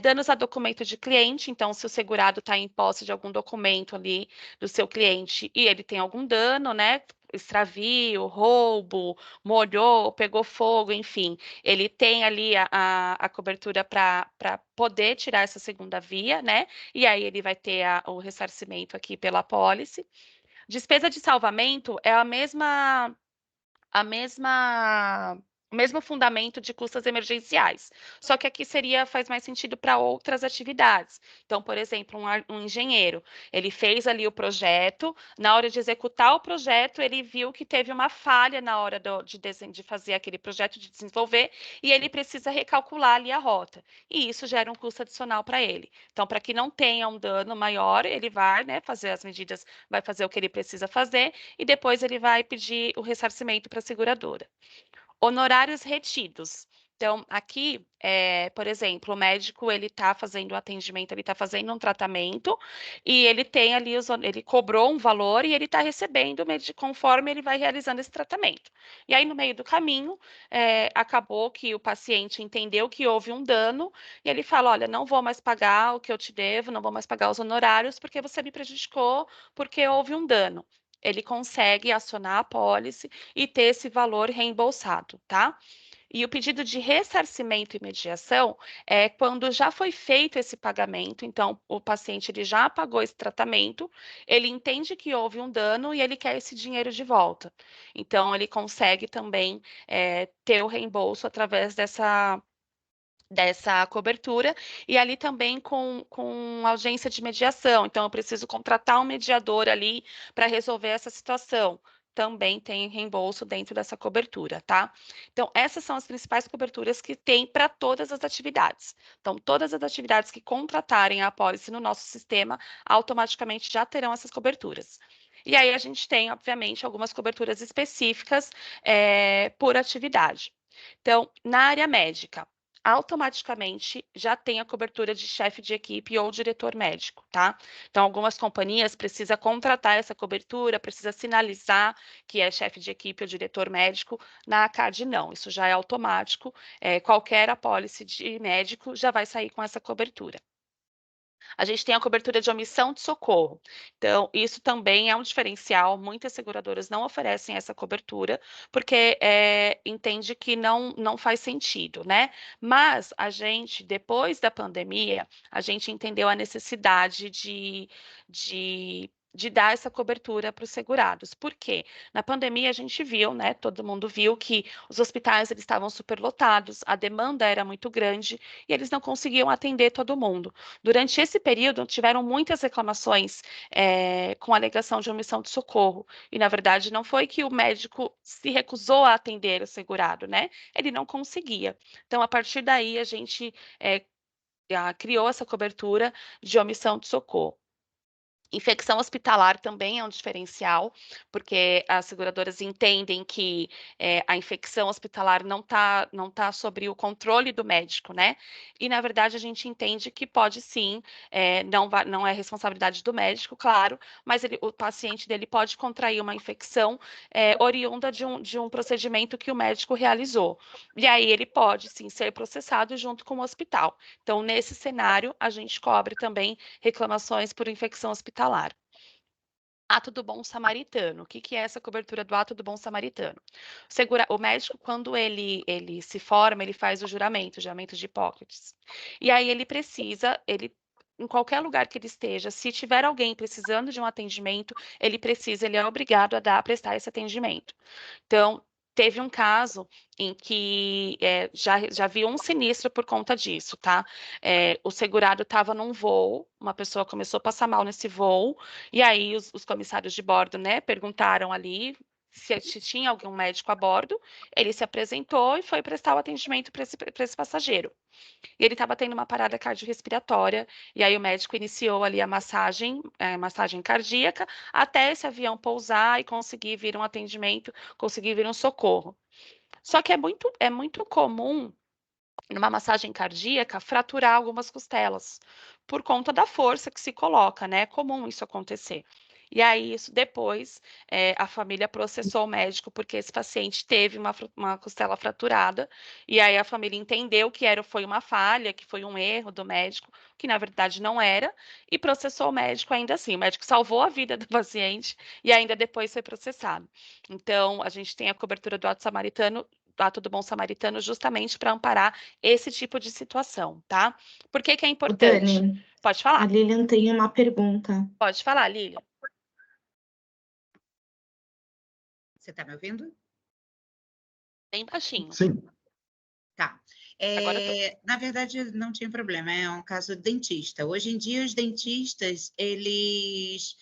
Danos a documento de cliente, então, se o segurado está em posse de algum documento ali do seu cliente e ele tem algum dano, né? Extravio, roubo, molhou, pegou fogo, enfim, ele tem ali a cobertura para poder tirar essa segunda via, né? E aí ele vai ter o ressarcimento aqui pela apólice. Despesa de salvamento é a mesma o mesmo fundamento de custas emergenciais. Só que aqui faz mais sentido para outras atividades. Então, por exemplo, um engenheiro, ele fez ali o projeto, na hora de executar o projeto, ele viu que teve uma falha na hora de fazer aquele projeto, de desenvolver, e ele precisa recalcular ali a rota. E isso gera um custo adicional para ele. Então, para que não tenha um dano maior, ele vai, né, fazer as medidas, vai fazer o que ele precisa fazer, e depois ele vai pedir o ressarcimento para a seguradora. Honorários retidos. Então, aqui, por exemplo, o médico ele está fazendo o atendimento, ele está fazendo um tratamento e ele tem ali ele cobrou um valor e ele está recebendo conforme ele vai realizando esse tratamento. E aí, no meio do caminho, acabou que o paciente entendeu que houve um dano e ele fala: olha, não vou mais pagar o que eu te devo, não vou mais pagar os honorários porque você me prejudicou, porque houve um dano. Ele consegue acionar a apólice e ter esse valor reembolsado, tá? E o pedido de ressarcimento e mediação é quando já foi feito esse pagamento, então o paciente ele já pagou esse tratamento, ele entende que houve um dano e ele quer esse dinheiro de volta. Então, ele consegue também ter o reembolso através dessa cobertura, e ali também com ausência de mediação. Então, eu preciso contratar um mediador ali para resolver essa situação. Também tem reembolso dentro dessa cobertura, tá? Então, essas são as principais coberturas que tem para todas as atividades. Então, todas as atividades que contratarem a apólice no nosso sistema, automaticamente já terão essas coberturas. E aí, a gente tem, obviamente, algumas coberturas específicas por atividade. Então, na área médica, automaticamente já tem a cobertura de chefe de equipe ou diretor médico, tá? Então, algumas companhias precisam contratar essa cobertura, precisa sinalizar que é chefe de equipe ou diretor médico. Na ACAD, não, isso já é automático. Qualquer apólice de médico já vai sair com essa cobertura. A gente tem a cobertura de omissão de socorro. Então, isso também é um diferencial. Muitas seguradoras não oferecem essa cobertura, porque entende que não faz sentido, né? Mas a gente, depois da pandemia, a gente entendeu a necessidade de dar essa cobertura para os segurados. Por quê? Na pandemia, a gente viu, né? Todo mundo viu que os hospitais eles estavam superlotados, a demanda era muito grande e eles não conseguiam atender todo mundo. Durante esse período, tiveram muitas reclamações com alegação de omissão de socorro. E, na verdade, não foi que o médico se recusou a atender o segurado, né? Ele não conseguia. Então, a partir daí, a gente criou essa cobertura de omissão de socorro. Infecção hospitalar também é um diferencial, porque as seguradoras entendem que a infecção hospitalar não tá sobre o controle do médico, né? E, na verdade, a gente entende que pode sim, não é responsabilidade do médico, claro, mas o paciente dele pode contrair uma infecção oriunda de um procedimento que o médico realizou. E aí ele pode sim ser processado junto com o hospital. Então, nesse cenário, a gente cobre também reclamações por infecção hospitalar. Ato do bom samaritano. O que é essa cobertura do ato do bom samaritano? O médico, quando ele se forma, ele faz o juramento de Hipócrates. E aí ele em qualquer lugar que ele esteja, se tiver alguém precisando de um atendimento, ele é obrigado a prestar esse atendimento. Então, teve um caso em que já viu um sinistro por conta disso, tá? O segurado estava num voo, uma pessoa começou a passar mal nesse voo, e aí os comissários de bordo, né, perguntaram ali se tinha algum médico a bordo, ele se apresentou e foi prestar o atendimento para esse passageiro. E ele estava tendo uma parada cardiorrespiratória, e aí o médico iniciou ali a massagem cardíaca, até esse avião pousar e conseguir vir um atendimento, conseguir vir um socorro. Só que é muito comum, numa massagem cardíaca, fraturar algumas costelas, por conta da força que se coloca, né? É comum isso acontecer. E aí, isso depois, a família processou o médico porque esse paciente teve uma costela fraturada, e aí a família entendeu que foi uma falha, que foi um erro do médico, que na verdade não era, e processou o médico ainda assim. O médico salvou a vida do paciente e ainda depois foi processado. Então, a gente tem a cobertura do ato do bom samaritano justamente para amparar esse tipo de situação, tá? Por que é importante? Dani, Pode a falar? Lilian tem uma pergunta. Pode falar, Lília. Você está me ouvindo? Bem baixinho. Sim. Tá. Agora eu tô. Na verdade, não tinha problema, é um caso de dentista. Hoje em dia, os dentistas, eles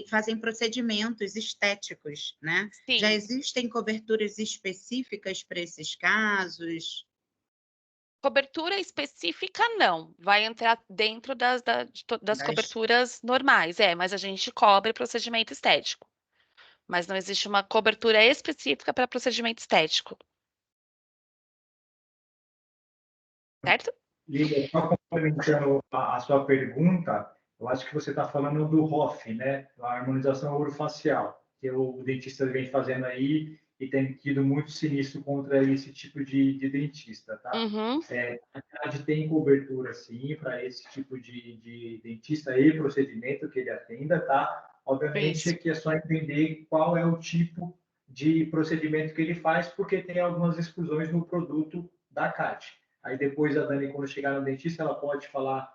fazem procedimentos estéticos, né? Já Sim. existem coberturas específicas para esses casos? Cobertura específica, não. Vai entrar dentro das coberturas normais, mas a gente cobre procedimento estético. Mas não existe uma cobertura específica para procedimento estético. Certo? Lília, só complementando a sua pergunta, eu acho que você está falando do ROF, né? A harmonização orofacial, que o dentista vem fazendo aí e tem tido muito sinistro contra esse tipo de dentista, tá? Uhum. A verdade tem cobertura, sim, para esse tipo de dentista e procedimento que ele atenda, tá? Obviamente Isso. que é só entender qual é o tipo de procedimento que ele faz, porque tem algumas exclusões no produto da CAD. Aí depois a Dani, quando chegar no dentista, ela pode falar,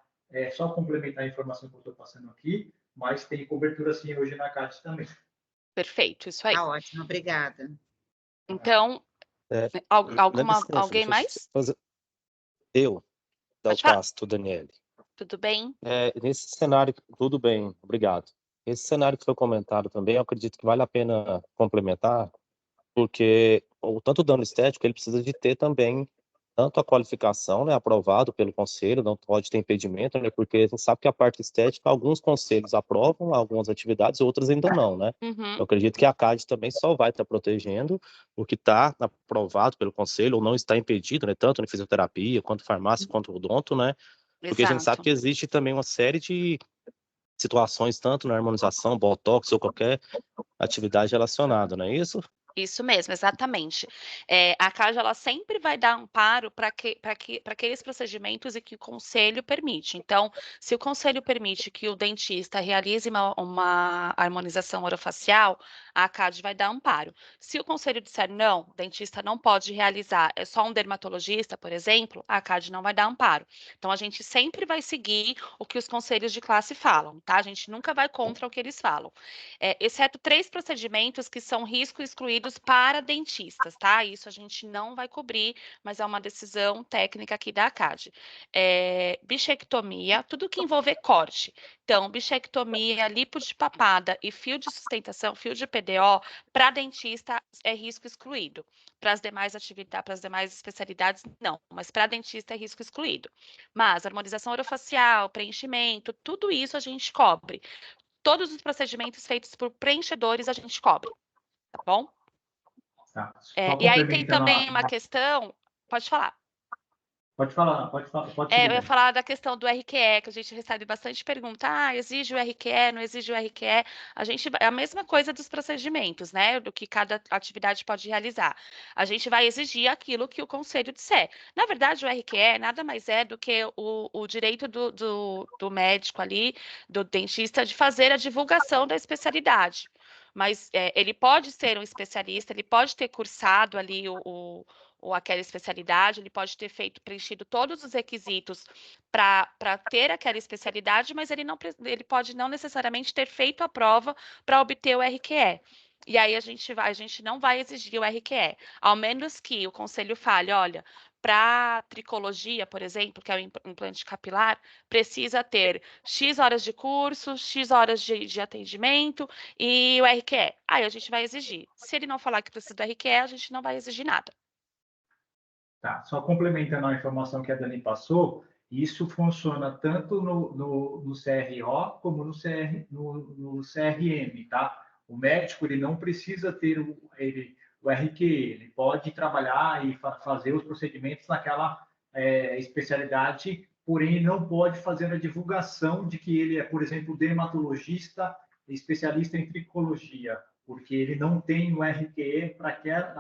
só complementar a informação que eu estou passando aqui, mas tem cobertura sim hoje na CAD também. Perfeito, isso aí. Tá ótimo, obrigada. Então, É, dá licença, alguém deixa eu mais? fazer. Eu, dar o Pode falar. passo, Daniele. Tudo bem? Nesse cenário, tudo bem, obrigado. Esse cenário que foi comentado também, eu acredito que vale a pena complementar, porque tanto o dano estético, ele precisa de ter também tanto a qualificação, né, aprovado pelo conselho, não pode ter impedimento, né, porque a gente sabe que a parte estética, alguns conselhos aprovam algumas atividades, outros ainda não, né? Uhum. Eu acredito que a CAD também só vai estar protegendo o que está aprovado pelo conselho ou não está impedido, né, tanto na fisioterapia, quanto farmácia, quanto odonto, né? Porque a gente sabe que existe também uma série de situações, tanto na harmonização, botox ou qualquer atividade relacionada, não é isso? Isso mesmo, exatamente. A CAD ela sempre vai dar amparo para aqueles procedimentos e que o conselho permite. Então, se o conselho permite que o dentista realize uma harmonização orofacial, a CAD vai dar amparo. Se o conselho disser não, o dentista não pode realizar, é só um dermatologista, por exemplo, a CAD não vai dar amparo. Então, a gente sempre vai seguir o que os conselhos de classe falam, tá? A gente nunca vai contra o que eles falam. Exceto 3 procedimentos que são risco excluídos para dentistas, tá? Isso a gente não vai cobrir, mas é uma decisão técnica aqui da ACAD. Bichectomia, tudo que envolver corte. Então, bichectomia, lipo de papada e fio de sustentação, fio de PDO, para dentista é risco excluído. Para as demais atividades, para as demais especialidades, não, mas para dentista é risco excluído. Mas harmonização orofacial, preenchimento, tudo isso a gente cobre. Todos os procedimentos feitos por preenchedores a gente cobre, tá bom? Tá. E aí tem também uma questão, pode falar. Pode falar, pode Eu ia falar da questão do RQE, que a gente recebe bastante pergunta, exige o RQE, não exige o RQE? É a mesma coisa dos procedimentos, né, do que cada atividade pode realizar. A gente vai exigir aquilo que o conselho disser. Na verdade, o RQE nada mais é do que o direito do médico ali, do dentista, de fazer a divulgação da especialidade. Mas ele pode ser um especialista, ele pode ter cursado ali ou aquela especialidade, ele pode ter preenchido todos os requisitos para ter aquela especialidade, mas ele pode não necessariamente ter feito a prova para obter o RQE. E aí a gente não vai exigir o RQE, ao menos que o conselho fale, olha, para tricologia, por exemplo, que é o implante capilar, precisa ter X horas de curso, X horas de atendimento e o RQE. Aí a gente vai exigir. Se ele não falar que precisa do RQE, a gente não vai exigir nada. Tá, só complementando a informação que a Dani passou, isso funciona tanto no CRO como no CRM, tá? O médico ele não precisa ter o RQE, ele pode trabalhar e fazer os procedimentos naquela especialidade, porém não pode fazer a divulgação de que ele é, por exemplo, dermatologista, especialista em tricologia, porque ele não tem o RQE para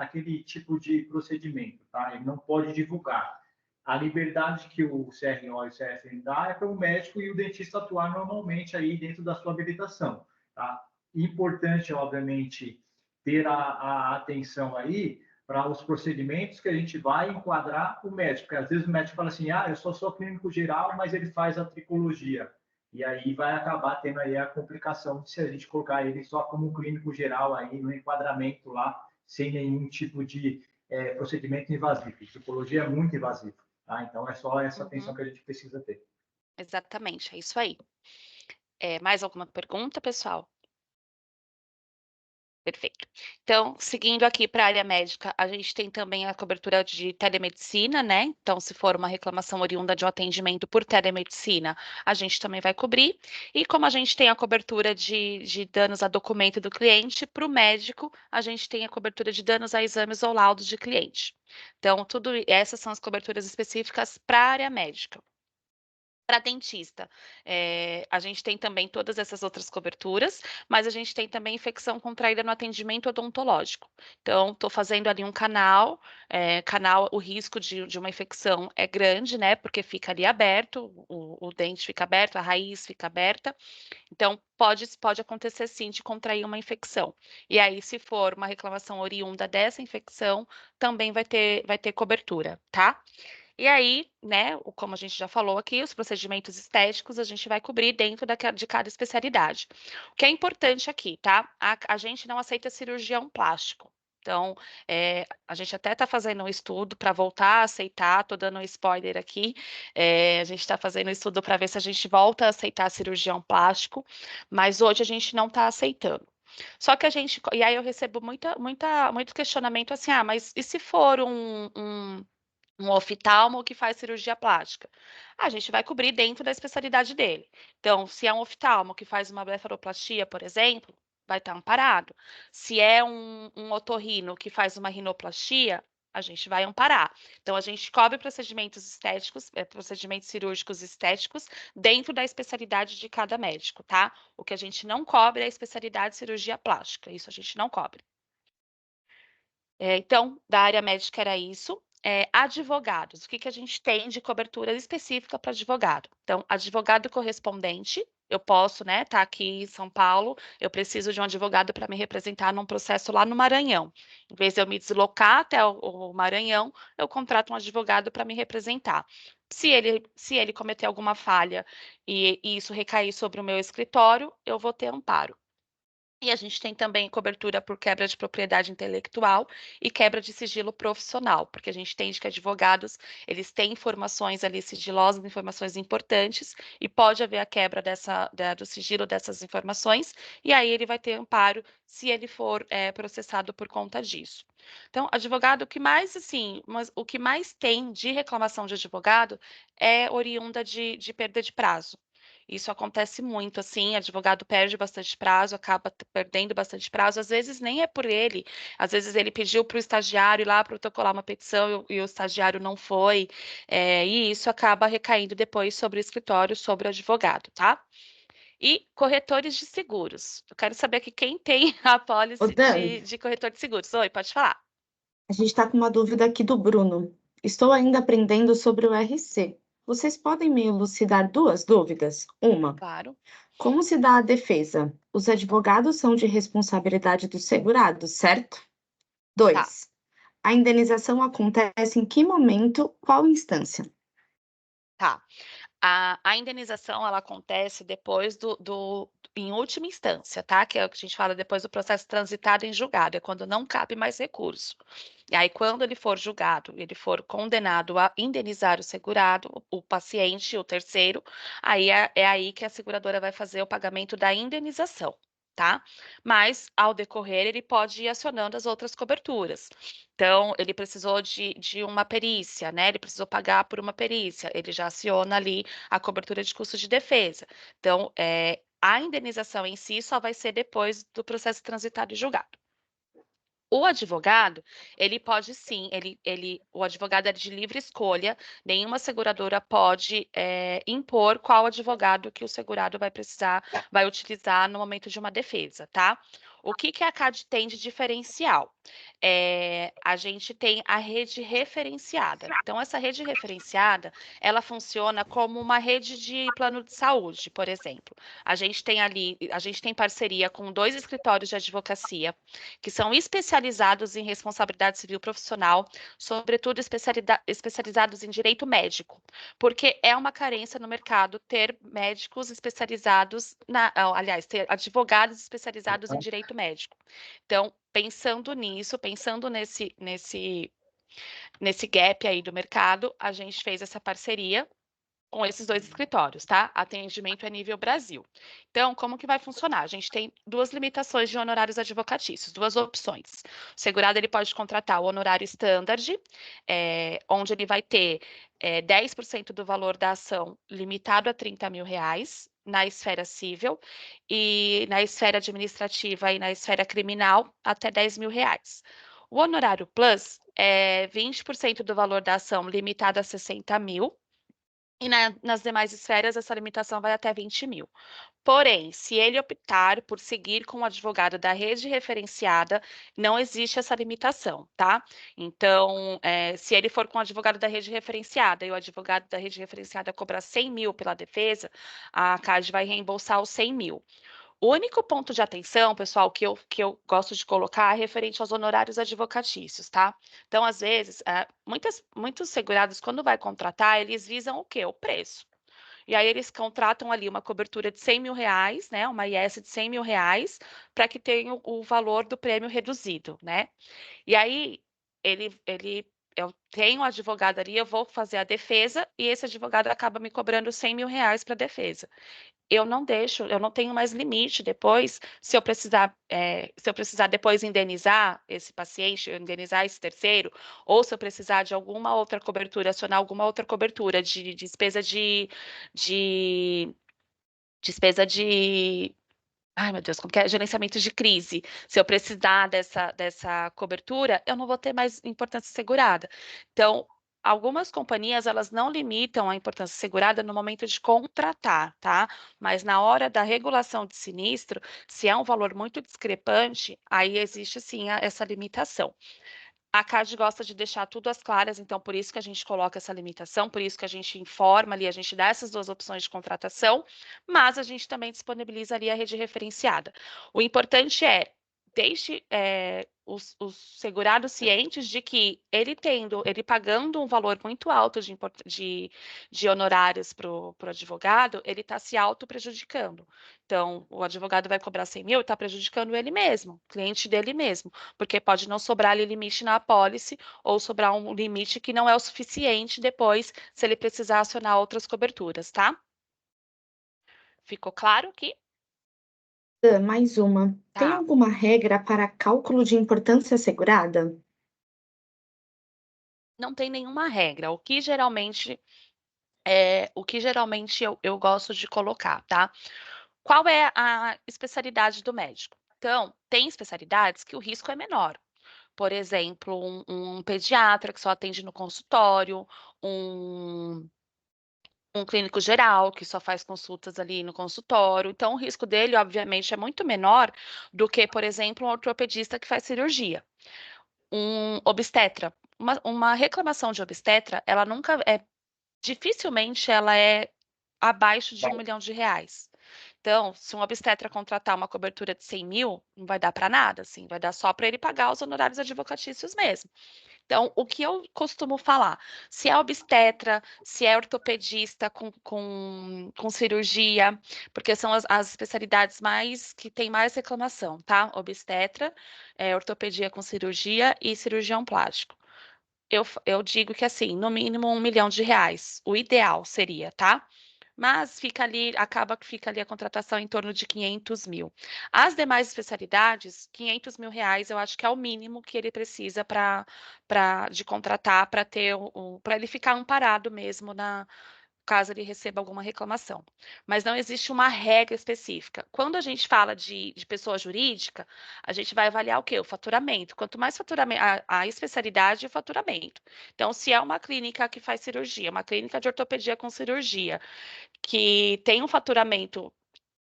aquele tipo de procedimento, tá? Ele não pode divulgar. A liberdade que o CRO e o CFM dá é para o médico e o dentista atuar normalmente aí dentro da sua habilitação, tá? Importante, obviamente, ter a atenção aí para os procedimentos que a gente vai enquadrar o médico, porque às vezes o médico fala assim, eu só sou clínico geral, mas ele faz a tricologia. E aí vai acabar tendo aí a complicação de se a gente colocar ele só como um clínico geral aí no enquadramento lá, sem nenhum tipo de procedimento invasivo. A psicologia é muito invasiva, tá? Então é só essa atenção que a gente precisa ter. Exatamente, é isso aí. Mais alguma pergunta, pessoal? Perfeito. Então, seguindo aqui para a área médica, a gente tem também a cobertura de telemedicina, né? Então, se for uma reclamação oriunda de um atendimento por telemedicina, a gente também vai cobrir. E como a gente tem a cobertura de danos a documento do cliente, para o médico, a gente tem a cobertura de danos a exames ou laudos de cliente. Então, essas são as coberturas específicas para a área médica. Para dentista, a gente tem também todas essas outras coberturas, mas a gente tem também infecção contraída no atendimento odontológico. Então, estou fazendo ali um canal, o risco de uma infecção é grande, né? Porque fica ali aberto, o dente fica aberto, a raiz fica aberta. Então, pode acontecer sim de contrair uma infecção. E aí, se for uma reclamação oriunda dessa infecção, também vai ter cobertura, tá? E aí, né, como a gente já falou aqui, os procedimentos estéticos a gente vai cobrir dentro de cada especialidade. O que é importante aqui, tá? A gente não aceita cirurgião plástico. Então, a gente até está fazendo um estudo para voltar a aceitar, estou dando um spoiler aqui, a gente está fazendo um estudo para ver se a gente volta a aceitar cirurgião plástico, mas hoje a gente não está aceitando. Só que e aí eu recebo muito questionamento assim, mas e se for um oftalmo que faz cirurgia plástica? A gente vai cobrir dentro da especialidade dele. Então, se é um oftalmo que faz uma blefaroplastia, por exemplo, vai estar amparado. Se é um otorrino que faz uma rinoplastia, a gente vai amparar. Então, a gente cobre procedimentos estéticos, procedimentos cirúrgicos estéticos dentro da especialidade de cada médico, tá? O que a gente não cobre é a especialidade de cirurgia plástica. Isso a gente não cobre. Então, da área médica era isso. Advogados, o que a gente tem de cobertura específica para advogado? Então, advogado correspondente, eu posso, né, estar aqui em São Paulo, eu preciso de um advogado para me representar num processo lá no Maranhão. Em vez de eu me deslocar até o Maranhão, eu contrato um advogado para me representar. Se ele cometer alguma falha e isso recair sobre o meu escritório, eu vou ter amparo. E a gente tem também cobertura por quebra de propriedade intelectual e quebra de sigilo profissional, porque a gente entende que advogados, eles têm informações ali sigilosas, informações importantes, e pode haver a quebra do sigilo dessas informações, e aí ele vai ter amparo se ele for processado por conta disso. Então, advogado, o que mais tem de reclamação de advogado é oriunda de perda de prazo. Isso acontece muito, assim, advogado perde bastante prazo, acaba perdendo bastante prazo, às vezes nem é por ele, às vezes ele pediu para o estagiário ir lá protocolar uma petição e o estagiário não foi, e isso acaba recaindo depois sobre o escritório, sobre o advogado, tá? E corretores de seguros. Eu quero saber aqui quem tem a Ô, pólice Dani, de corretor de seguros. Oi, pode falar. a gente está com uma dúvida aqui do Bruno. Estou ainda aprendendo sobre o RC. Vocês podem me elucidar duas dúvidas? Uma, Claro. como se dá a defesa? Os advogados são de responsabilidade do segurado, certo? Tá. Dois, a indenização acontece em que momento, qual instância? Tá. A indenização, ela acontece depois em última instância, tá? Que é o que a gente fala depois do processo transitado em julgado, é quando não cabe mais recurso. E aí, quando ele for julgado, ele for condenado a indenizar o segurado, o paciente, o terceiro, aí é aí que a seguradora vai fazer o pagamento da indenização, tá? Mas, ao decorrer, ele pode ir acionando as outras coberturas. Então, ele precisou de uma perícia, né? Ele precisou pagar por uma perícia, ele já aciona ali a cobertura de custos de defesa. Então, a indenização em si só vai ser depois do processo transitado e julgado. O advogado, ele pode sim, o advogado é de livre escolha, nenhuma seguradora pode impor qual advogado que o segurado vai utilizar no momento de uma defesa, tá? O que a CAD tem de diferencial? A gente tem a rede referenciada. Então, essa rede referenciada, ela funciona como uma rede de plano de saúde, por exemplo. A gente tem parceria com 2 escritórios de advocacia, que são especializados em responsabilidade civil profissional, sobretudo especializados em direito médico, porque é uma carência no mercado ter médicos especializados, ter advogados especializados em direito médico. Então, pensando nisso, pensando nesse gap aí do mercado, a gente fez essa parceria com esses 2 escritórios, tá? Atendimento a nível Brasil. Então, como que vai funcionar? A gente tem 2 limitações de honorários advocatícios, 2 opções. O segurado, ele pode contratar o honorário standard, onde ele vai ter 10% do valor da ação limitado a R$ 30.000 na esfera civil e na esfera administrativa e na esfera criminal até R$ 10.000. O honorário plus é 20% do valor da ação limitado a 60 mil E nas demais esferas, essa limitação vai até 20 mil. Porém, se ele optar por seguir com o advogado da rede referenciada, não existe essa limitação, tá? Então, se ele for com o advogado da rede referenciada e o advogado da rede referenciada cobrar 100 mil pela defesa, a CAD vai reembolsar os 100 mil. O único ponto de atenção, pessoal, que eu gosto de colocar é referente aos honorários advocatícios, tá? Então, às vezes, muitos segurados, quando vai contratar, eles visam o quê? O preço. E aí eles contratam ali uma cobertura de 100 mil reais, né? Uma IS de 100 mil reais, para que tenha o valor do prêmio reduzido, né? E aí eu tenho um advogado ali, eu vou fazer a defesa, e esse advogado acaba me cobrando 100 mil reais para a defesa. Eu não tenho mais limite depois, se eu precisar depois indenizar esse paciente, indenizar esse terceiro, ou se eu precisar de alguma outra cobertura, acionar alguma outra cobertura de de despesa de, ai meu Deus, como que é? Gerenciamento de crise. Se eu precisar dessa cobertura, eu não vou ter mais importância segurada. Então, algumas companhias, elas não limitam a importância segurada no momento de contratar, tá? Mas na hora da regulação de sinistro, se é um valor muito discrepante, aí existe sim essa limitação. A CAD gosta de deixar tudo às claras, então por isso que a gente coloca essa limitação, por isso que a gente informa ali, a gente dá essas duas opções de contratação, mas a gente também disponibiliza ali a rede referenciada. O importante é deixe os segurados cientes de que ele pagando um valor muito alto de honorários para o advogado, ele está se auto-prejudicando. Então, o advogado vai cobrar 100 mil e está prejudicando ele mesmo, cliente dele mesmo, porque pode não sobrar ali limite na apólice ou sobrar um limite que não é o suficiente depois, se ele precisar acionar outras coberturas, tá? Ficou claro aqui? Mais uma. Tem Tá. alguma regra para cálculo de importância assegurada? Não tem nenhuma regra. O que geralmente eu gosto de colocar, tá? Qual é a especialidade do médico? Então, tem especialidades que o risco é menor. Por exemplo, um pediatra que só atende no consultório, um clínico geral que só faz consultas ali no consultório. Então, o risco dele, obviamente, é muito menor do que, por exemplo, um ortopedista que faz cirurgia. Um obstetra. Uma reclamação de obstetra, ela nunca é, dificilmente ela é abaixo de 1 milhão de reais. Então, se um obstetra contratar uma cobertura de 100 mil, não vai dar para nada, assim, vai dar só para ele pagar os honorários advocatícios mesmo. Então, o que eu costumo falar? Se é obstetra, se é ortopedista com cirurgia, porque são as especialidades que tem mais reclamação, tá? Obstetra, ortopedia com cirurgia e cirurgião plástico. Eu digo que assim, no mínimo 1 milhão de reais, o ideal seria, tá? Mas acaba que fica ali a contratação em torno de 500 mil. As demais especialidades, 500 mil reais, eu acho que é o mínimo que ele precisa de contratar para para ele ficar amparado mesmo caso ele receba alguma reclamação. Mas não existe uma regra específica. Quando a gente fala de pessoa jurídica, a gente vai avaliar o quê? O faturamento. Quanto mais faturamento, a especialidade e o faturamento. Então, se é uma clínica que faz cirurgia, uma clínica de ortopedia com cirurgia, que tem um faturamento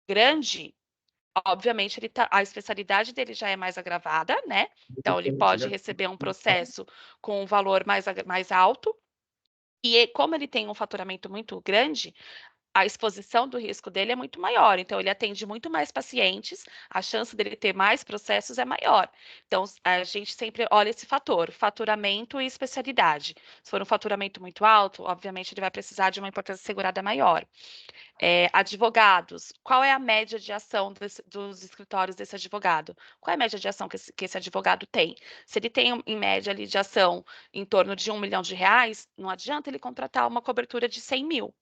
grande, obviamente a especialidade dele já é mais agravada, né? Então, ele pode receber um processo com um valor mais alto. E como ele tem um faturamento muito grande, a exposição do risco dele é muito maior. Então, ele atende muito mais pacientes, a chance dele ter mais processos é maior. Então, a gente sempre olha esse fator, faturamento e especialidade. Se for um faturamento muito alto, obviamente ele vai precisar de uma importância segurada maior. Advogados, qual é a média de ação dos escritórios desse advogado? Qual é a média de ação que esse advogado tem? Se ele tem, em média, ali, de ação em torno de 1 milhão de reais, não adianta ele contratar uma cobertura de 100 mil,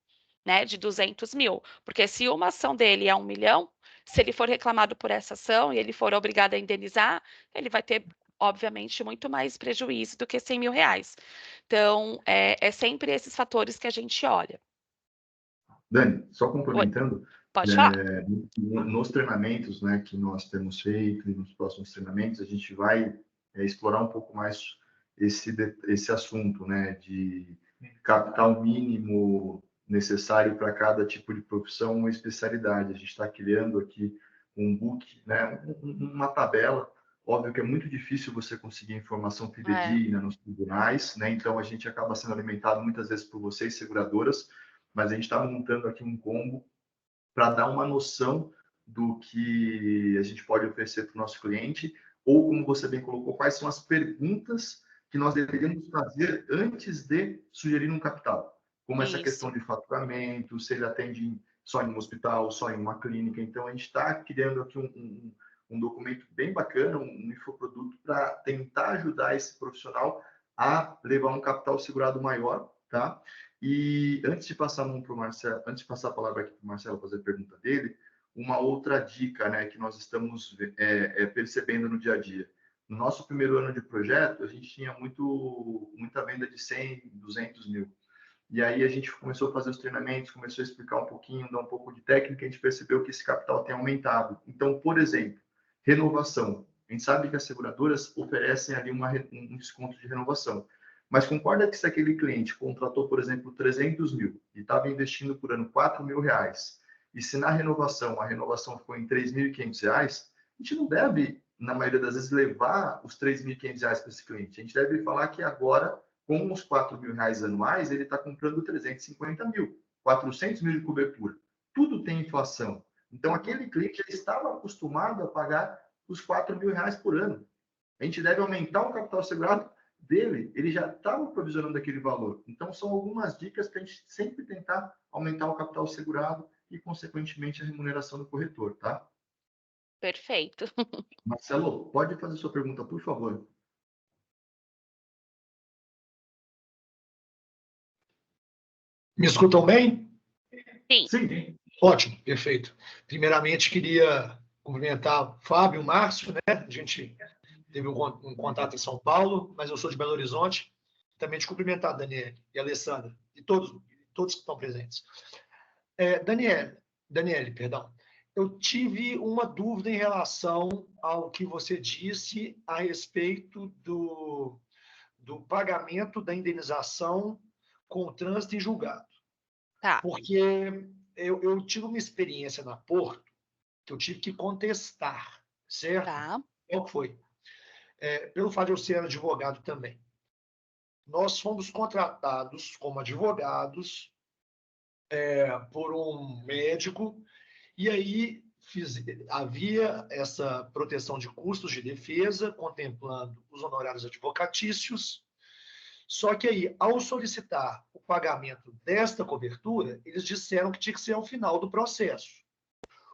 né, de 200 mil, porque se uma ação dele é 1 milhão, se ele for reclamado por essa ação e ele for obrigado a indenizar, ele vai ter, obviamente, muito mais prejuízo do que 100 mil reais. Então, é sempre esses fatores que a gente olha. Dani, só Oi, complementando, pode falar. nos treinamentos, né, que nós temos feito e nos próximos treinamentos, a gente vai explorar um pouco mais esse assunto, né, de capital mínimo necessário para cada tipo de profissão uma especialidade. A gente está criando aqui um book, né, uma tabela. Óbvio que é muito difícil você conseguir informação fidedigna nos tribunais, né? Então a gente acaba sendo alimentado muitas vezes por vocês, seguradoras, mas a gente está montando aqui um combo para dar uma noção do que a gente pode oferecer para o nosso cliente, ou, como você bem colocou, quais são as perguntas que nós deveríamos fazer antes de sugerir um capital, como essa questão de faturamento, se ele atende só em um hospital, só em uma clínica. Então, a gente está criando aqui um documento bem bacana, um infoproduto, para tentar ajudar esse profissional a levar um capital segurado maior, tá? E antes de passar para o Marcelo, antes de passar a palavra aqui para o Marcelo fazer a pergunta dele, uma outra dica, né, que nós estamos percebendo no dia a dia. No nosso primeiro ano de projeto, a gente tinha muita venda de 100, 200 mil. E aí a gente começou a fazer os treinamentos, começou a explicar um pouquinho, dar um pouco de técnica, a gente percebeu que esse capital tem aumentado. Então, por exemplo, renovação. A gente sabe que as seguradoras oferecem ali um desconto de renovação. Mas concorda que se aquele cliente contratou, por exemplo, 300 mil e estava investindo por ano 4 mil reais, e se na renovação, a renovação ficou em 3.500 reais, a gente não deve, na maioria das vezes, levar os 3.500 reais para esse cliente. A gente deve falar que agora, com os 4 mil reais anuais, ele está comprando 350 mil, 400 mil de cobertura. Tudo tem inflação. Então, aquele cliente já estava acostumado a pagar os 4 mil reais por ano. A gente deve aumentar o capital segurado dele, ele já estava provisionando aquele valor. Então, são algumas dicas para a gente sempre tentar aumentar o capital segurado e, consequentemente, a remuneração do corretor, tá? Perfeito. Marcelo, pode fazer sua pergunta, por favor. Me escutam bem? Sim. Sim. Ótimo, perfeito. Primeiramente, queria cumprimentar o Fábio, o Márcio, né? A gente teve um contato em São Paulo, mas eu sou de Belo Horizonte. Também te cumprimentar, Daniel e Alessandra, e todos que estão presentes. Daniele, perdão. Eu tive uma dúvida em relação ao que você disse a respeito do pagamento da indenização com o trânsito em julgado. Tá. Porque eu tive uma experiência na Porto que eu tive que contestar, certo? Tá. Qual foi? Pelo fato de eu ser advogado também. Nós fomos contratados como advogados por um médico, e aí havia essa proteção de custos de defesa, contemplando os honorários advocatícios. Só que aí, ao solicitar o pagamento desta cobertura, eles disseram que tinha que ser ao final do processo.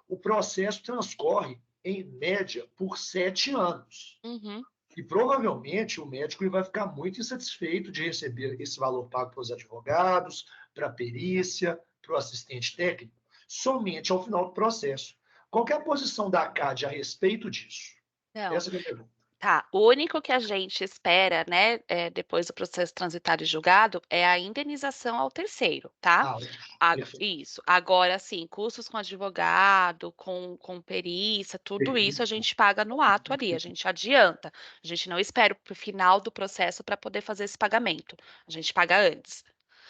O processo transcorre, em média, por 7 anos. Uhum. E provavelmente o médico ele vai ficar muito insatisfeito de receber esse valor pago para os advogados, para a perícia, para o assistente técnico, somente ao final do processo. Qual que é a posição da ACAD a respeito disso? Não. Essa é a minha pergunta. Tá, o único que a gente espera, né, depois do processo transitário julgado, é a indenização ao terceiro, tá? Isso. Agora, sim, custos com advogado, com perícia, tudo isso a gente paga no ato ali, a gente adianta. A gente não espera para o final do processo para poder fazer esse pagamento. A gente paga antes.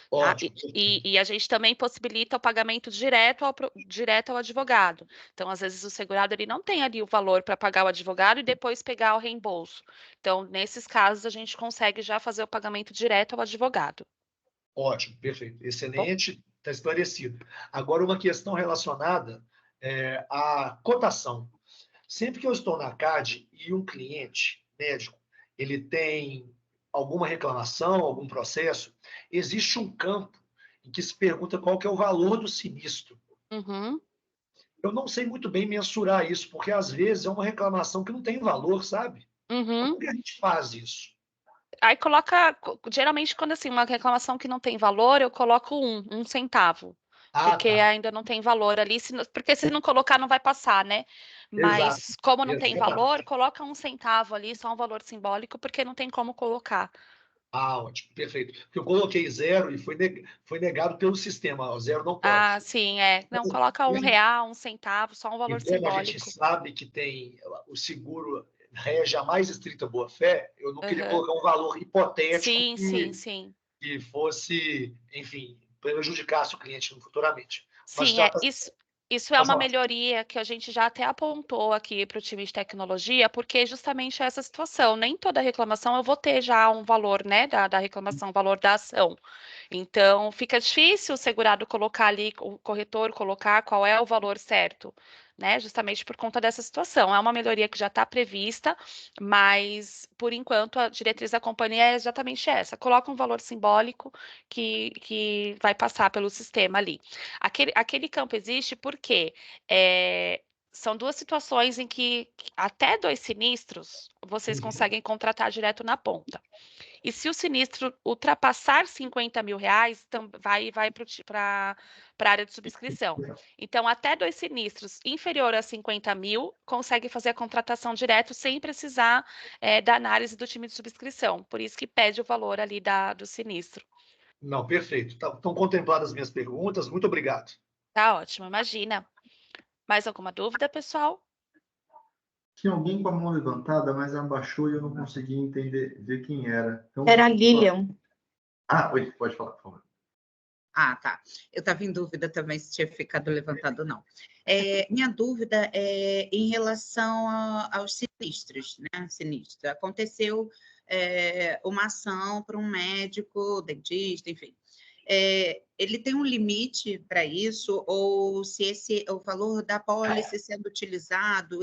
Tá? Ótimo. E a gente também possibilita o pagamento direto ao advogado. Então, às vezes, o segurado ele não tem ali o valor para pagar o advogado e depois pegar o reembolso. Então, nesses casos, a gente consegue já fazer o pagamento direto ao advogado. Ótimo, perfeito. Excelente, está esclarecido. Agora, uma questão relacionada à cotação. Sempre que eu estou na CAD e um cliente médico, ele tem alguma reclamação, algum processo, existe um campo em que se pergunta qual que é o valor do sinistro. Uhum. Eu não sei muito bem mensurar isso, porque às vezes é uma reclamação que não tem valor, sabe? Uhum. Como que a gente faz isso? Aí coloca, geralmente, quando assim, uma reclamação que não tem valor, eu coloco um centavo. Porque ainda não tem valor ali, porque se não colocar, não vai passar, né? Mas Exato. como não tem valor, coloca um centavo ali, só um valor simbólico, porque não tem como colocar. Ótimo, perfeito. Porque eu coloquei 0 e foi negado pelo sistema. O 0 não pode. Sim, Não, coloca R$1, 1 centavo, só um valor Como a simbólico. gente sabe que tem o seguro rege a mais estrita boa-fé, eu não queria colocar um valor hipotético Sim. que fosse, enfim, prejudicasse o cliente futuramente. Mas Sim, trata- isso é Pode uma falar. melhoria que a gente já até apontou aqui para o time de tecnologia, porque justamente essa situação, nem toda reclamação eu vou ter já um valor, né, da reclamação, valor da ação. Então, fica difícil o segurado colocar ali, o corretor colocar qual é o valor certo, né, justamente por conta dessa situação. É uma melhoria que já está prevista, mas, por enquanto, a diretriz da companhia é exatamente essa: coloca um valor simbólico que vai passar pelo sistema ali. Aquele campo existe porque são duas situações em que até 2 sinistros vocês conseguem contratar direto na ponta. E se o sinistro ultrapassar 50 mil reais, vai para a área de subscrição. Então, até 2 sinistros inferior a 50 mil, consegue fazer a contratação direto sem precisar da análise do time de subscrição. Por isso que pede o valor ali do sinistro. Não, perfeito. Estão contempladas as minhas perguntas. Muito obrigado. Tá ótimo, imagina. Mais alguma dúvida, pessoal? Tinha alguém com a mão levantada, mas abaixou e eu não consegui entender, ver quem era. Então, Era a Lilian. Oi, pode falar, por favor. Ah, tá. Eu estava em dúvida também se tinha ficado levantado ou não. Minha dúvida é em relação aos sinistros, né? Sinistro. Aconteceu uma ação para um médico, dentista, enfim. Ele tem um limite para isso, ou se o valor da pólice sendo utilizado,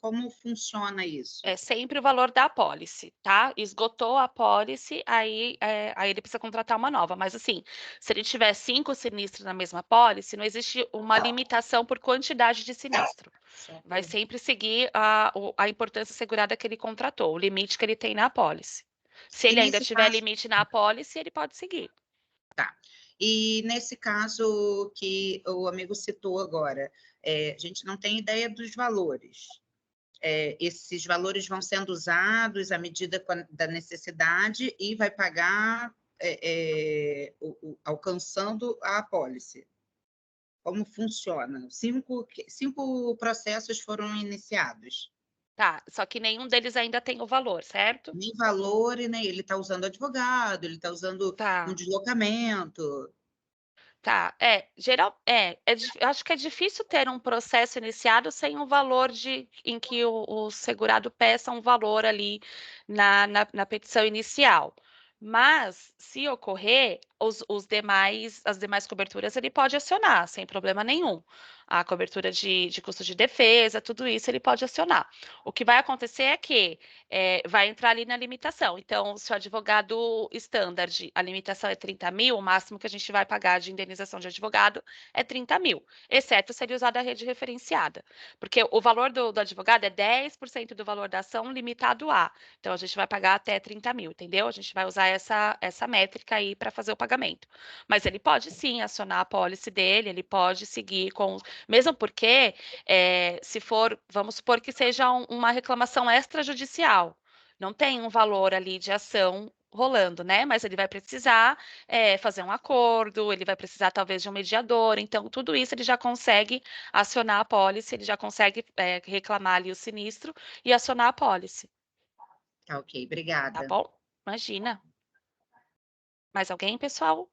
como funciona isso? É sempre o valor da apólice, tá? Esgotou a apólice, aí ele precisa contratar uma nova. Mas assim, se ele tiver 5 sinistros na mesma apólice, não existe uma limitação por quantidade de sinistro. Vai sempre seguir a importância segurada que ele contratou, o limite que ele tem na apólice. Se E ele ainda nesse tiver caso, limite na apólice, ele pode seguir. tá. E nesse caso que o amigo citou agora, a gente não tem ideia dos valores. Esses valores vão sendo usados à medida da necessidade e vai pagar alcançando a apólice. Como funciona? 5 processos foram iniciados. Tá, só que nenhum deles ainda tem o valor, certo? Nem valor, e nem ele está usando advogado, ele está usando Tá. um deslocamento. Tá, acho que é difícil ter um processo iniciado sem um valor em que o segurado peça um valor ali na petição inicial. Mas, se ocorrer, as demais coberturas ele pode acionar, sem problema nenhum. A cobertura de custo de defesa, tudo isso ele pode acionar. O que vai acontecer é que vai entrar ali na limitação. Então, se o advogado standard, a limitação é 30 mil, o máximo que a gente vai pagar de indenização de advogado é 30 mil, exceto se ele usar da rede referenciada. Porque o valor do advogado é 10% do valor da ação limitado a. Então, a gente vai pagar até 30 mil, entendeu? A gente vai usar essa métrica aí para fazer o pagamento. Mas ele pode sim acionar a apólice dele, ele pode seguir com. Mesmo porque, se for, vamos supor que seja uma reclamação extrajudicial, não tem um valor ali de ação rolando, né? Mas ele vai precisar fazer um acordo, ele vai precisar talvez de um mediador, então tudo isso ele já consegue acionar a apólice, ele já consegue reclamar ali o sinistro e acionar a apólice. Tá, ok, Tá obrigada. bom? Imagina. Mais alguém, pessoal?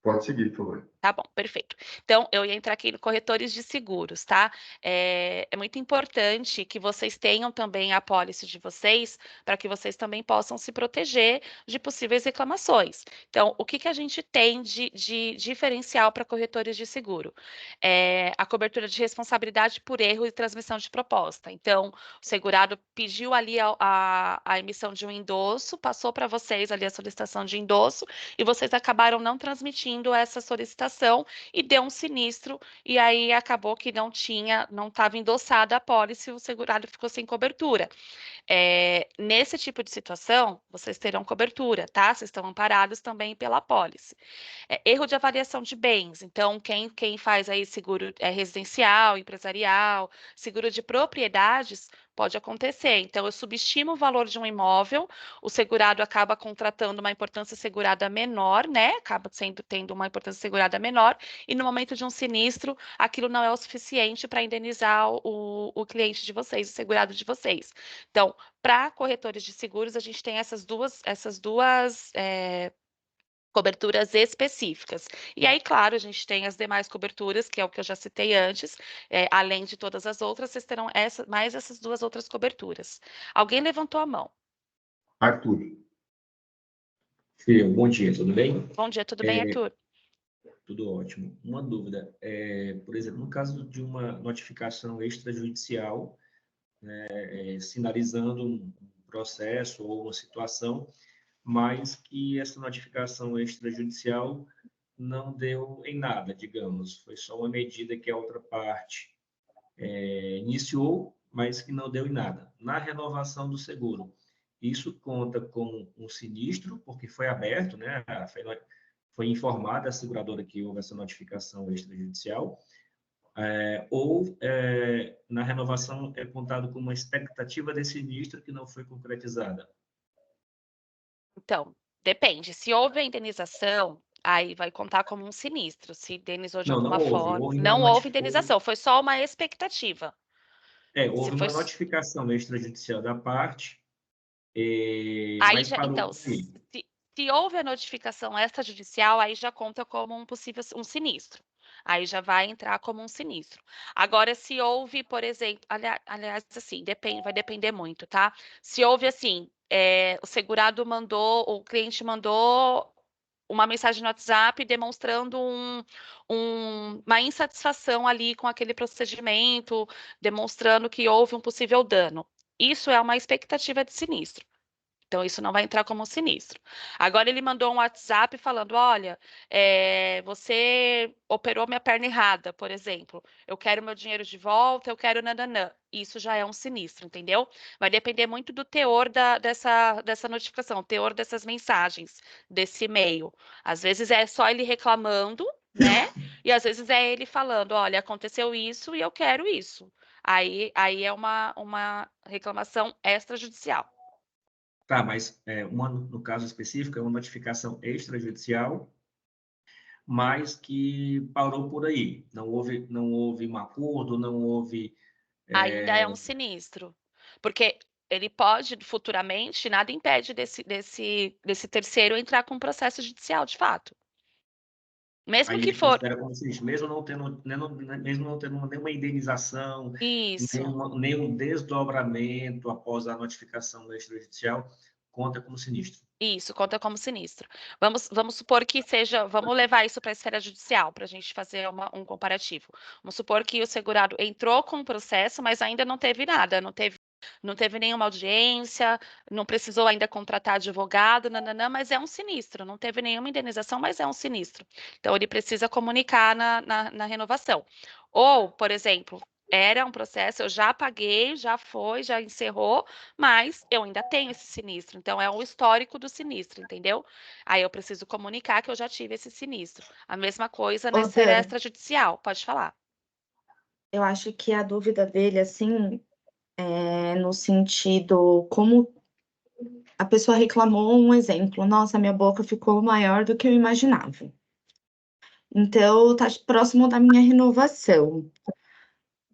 Pode seguir, por favor. Tá bom, perfeito. Então, eu ia entrar aqui no corretores de seguros, tá? É muito importante que vocês tenham também a apólice de vocês, para que vocês também possam se proteger de possíveis reclamações. Então, o que a gente tem de diferencial para corretores de seguro? A cobertura de responsabilidade por erro e transmissão de proposta. Então, o segurado pediu ali a emissão de um endosso, passou para vocês ali a solicitação de endosso, e vocês acabaram não transmitindo essa solicitação e deu um sinistro, e aí acabou que não estava endossada a apólice, o segurado ficou sem cobertura. Nesse tipo de situação, vocês terão cobertura, tá? Vocês estão amparados também pela apólice. Erro de avaliação de bens. Então, quem faz aí seguro residencial, empresarial, seguro de propriedades, pode acontecer. Então, eu subestimo o valor de um imóvel, o segurado acaba contratando uma importância segurada menor, né? Acaba tendo uma importância segurada menor, e no momento de um sinistro, aquilo não é o suficiente para indenizar o cliente de vocês, o segurado de vocês. Então, para corretores de seguros, a gente tem essas duas Coberturas específicas. E aí, claro, a gente tem as demais coberturas, que é o que eu já citei antes, além de todas as outras, vocês terão mais essas 2 outras coberturas. Alguém levantou a mão. Arthur. Fê, bom dia, tudo bem? Bom dia, tudo bem, Arthur? Tudo ótimo. Uma dúvida, por exemplo, no caso de uma notificação extrajudicial, né, sinalizando um processo ou uma situação, mas que essa notificação extrajudicial não deu em nada, digamos, foi só uma medida que a outra parte iniciou, mas que não deu em nada. Na renovação do seguro, isso conta com um sinistro, porque foi aberto, né? Foi informada a seguradora que houve essa notificação extrajudicial, ou na renovação é contado com uma expectativa de sinistro que não foi concretizada? Então, depende. Se houve a indenização, aí vai contar como um sinistro. Se indenizou de Não, não alguma houve. forma. Não houve indenização, foi só uma expectativa. Houve uma notificação extrajudicial da parte, Aí mas já, parou então, por aí. se houve a notificação extrajudicial, aí já conta como um possível um sinistro. Aí já vai entrar como um sinistro. Agora, se houve, por exemplo, aliás, assim, vai depender muito, tá? Se houve assim, o segurado mandou, o cliente mandou uma mensagem no WhatsApp demonstrando uma insatisfação ali com aquele procedimento, demonstrando que houve um possível dano. Isso é uma expectativa de sinistro. Então, isso não vai entrar como sinistro. Agora, ele mandou um WhatsApp falando: olha, você operou minha perna errada, por exemplo. Eu quero meu dinheiro de volta, eu quero nananã. Isso já é um sinistro, entendeu? Vai depender muito do teor dessa notificação, o teor dessas mensagens, desse e-mail. Às vezes é só ele reclamando, né? E às vezes é ele falando: olha, aconteceu isso e eu quero isso. Aí é uma reclamação extrajudicial. Tá, mas no caso específico, é uma notificação extrajudicial, mas que parou por aí. Não houve um acordo, não houve... Ainda é um sinistro. Porque ele pode, futuramente, nada impede desse terceiro entrar com um processo judicial, de fato. Mesmo Aí que ele for. considera como sinistro, mesmo não tendo nenhuma indenização, Isso. nenhum desdobramento após a notificação extrajudicial, conta como sinistro. Isso, conta como sinistro. Vamos supor que seja. Vamos levar isso para a esfera judicial, para a gente fazer um comparativo. Vamos supor que o segurado entrou com o processo, mas ainda não teve nada, não teve nenhuma audiência, não precisou ainda contratar advogado, nananã, mas é um sinistro, não teve nenhuma indenização, mas é um sinistro. Então, ele precisa comunicar na renovação. Ou, por exemplo, era um processo, eu já paguei, já foi, já encerrou, mas eu ainda tenho esse sinistro. Então, é o histórico do sinistro, entendeu? Aí eu preciso comunicar que eu já tive esse sinistro. A mesma coisa na esfera Dan, extrajudicial, pode falar. eu acho que a dúvida dele, assim, no sentido como a pessoa reclamou um exemplo. Nossa, minha boca ficou maior do que eu imaginava. Então, tá próximo da minha renovação.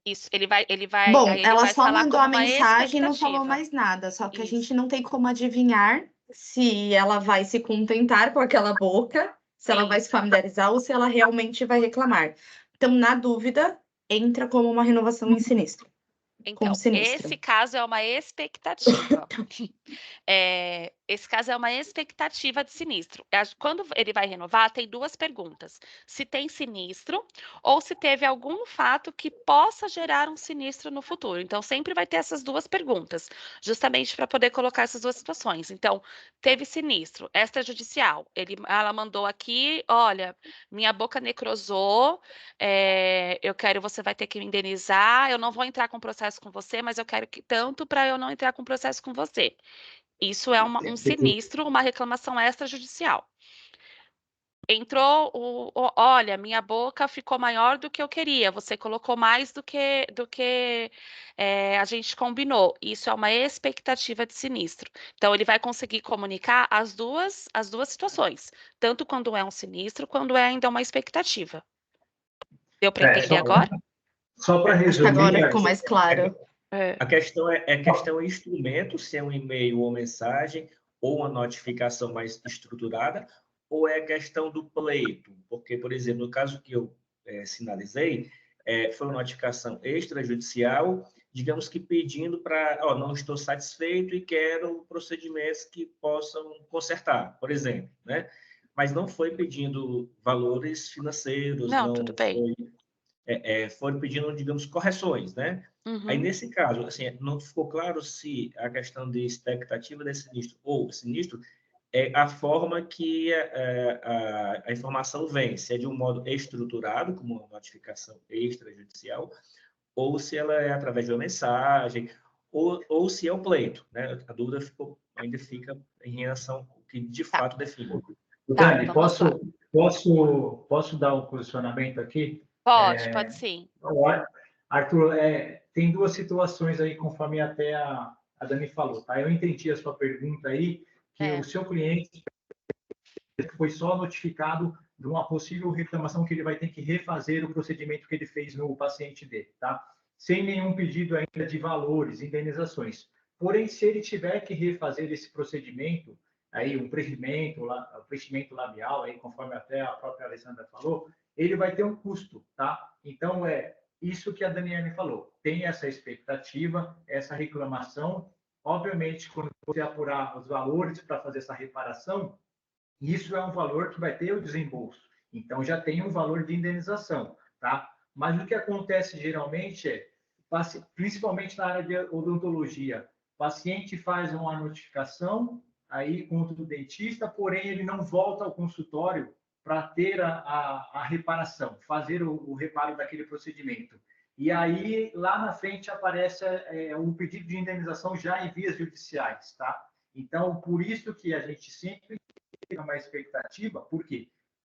Isso, ele vai, Bom, aí ele ela vai só falar mandou como a uma mensagem e não falou expectativa. mais nada. Só que a Isso. gente não tem como adivinhar se ela vai se contentar com aquela boca, se ela vai se familiarizar ou se ela realmente vai reclamar. Então, na dúvida, entra como uma renovação em sinistro. Como Então, sinistro. esse caso é uma expectativa. Esse caso é uma expectativa de sinistro. Quando ele vai renovar, tem 2 perguntas: se tem sinistro ou se teve algum fato que possa gerar um sinistro no futuro. Então, sempre vai ter essas 2 perguntas, justamente para poder colocar essas 2 situações. Então, teve sinistro extrajudicial. Ela mandou aqui: olha, minha boca necrosou, você vai ter que me indenizar, eu não vou entrar com processo com você, mas eu quero que tanto para eu não entrar com processo com você. Isso é um sinistro, uma reclamação extrajudicial. Entrou olha, minha boca ficou maior do que eu queria, você colocou mais do que a gente combinou. Isso é uma expectativa de sinistro. Então, ele vai conseguir comunicar as duas situações, tanto quando é um sinistro, quando é ainda uma expectativa. Deu para entender agora? Só para resumir. Agora ficou mais claro. A questão é instrumento, se é um e-mail ou mensagem, ou uma notificação mais estruturada, ou é questão do pleito? Porque, por exemplo, no caso que eu sinalizei, foi uma notificação extrajudicial, digamos que pedindo para, não estou satisfeito e quero procedimentos que possam consertar, por exemplo, né? Mas não foi pedindo valores financeiros, Não, tudo bem. foram pedindo, digamos, correções, né? Aí, Uhum. nesse caso, assim, não ficou claro se a questão de expectativa de sinistro ou sinistro é a forma que a informação vem, se é de um modo estruturado, como uma notificação extrajudicial, ou se ela é através de uma mensagem, ou se é o pleito, né? A dúvida ainda fica em relação ao que de fato define. Dani, vamos lá. posso dar um posicionamento aqui? Pode sim. Arthur, tem duas situações aí, conforme até a Dani falou, tá? Eu entendi a sua pergunta aí, que o seu cliente foi só notificado de uma possível reclamação que ele vai ter que refazer o procedimento que ele fez no paciente dele, tá? Sem nenhum pedido ainda de valores, indenizações. Porém, se ele tiver que refazer esse procedimento, aí um preenchimento labial, aí conforme até a própria Alessandra falou, ele vai ter um custo, tá? Então, isso que a Daniela falou. Tem essa expectativa, essa reclamação. Obviamente, quando você apurar os valores para fazer essa reparação, isso é um valor que vai ter o desembolso. Então, já tem um valor de indenização, tá? Mas o que acontece geralmente principalmente na área de odontologia, o paciente faz uma notificação aí contra o dentista, porém ele não volta ao consultório para ter a reparação, fazer o reparo daquele procedimento. E aí, lá na frente, aparece um pedido de indenização já em vias judiciais, tá? Então, por isso que a gente sempre uma expectativa, porque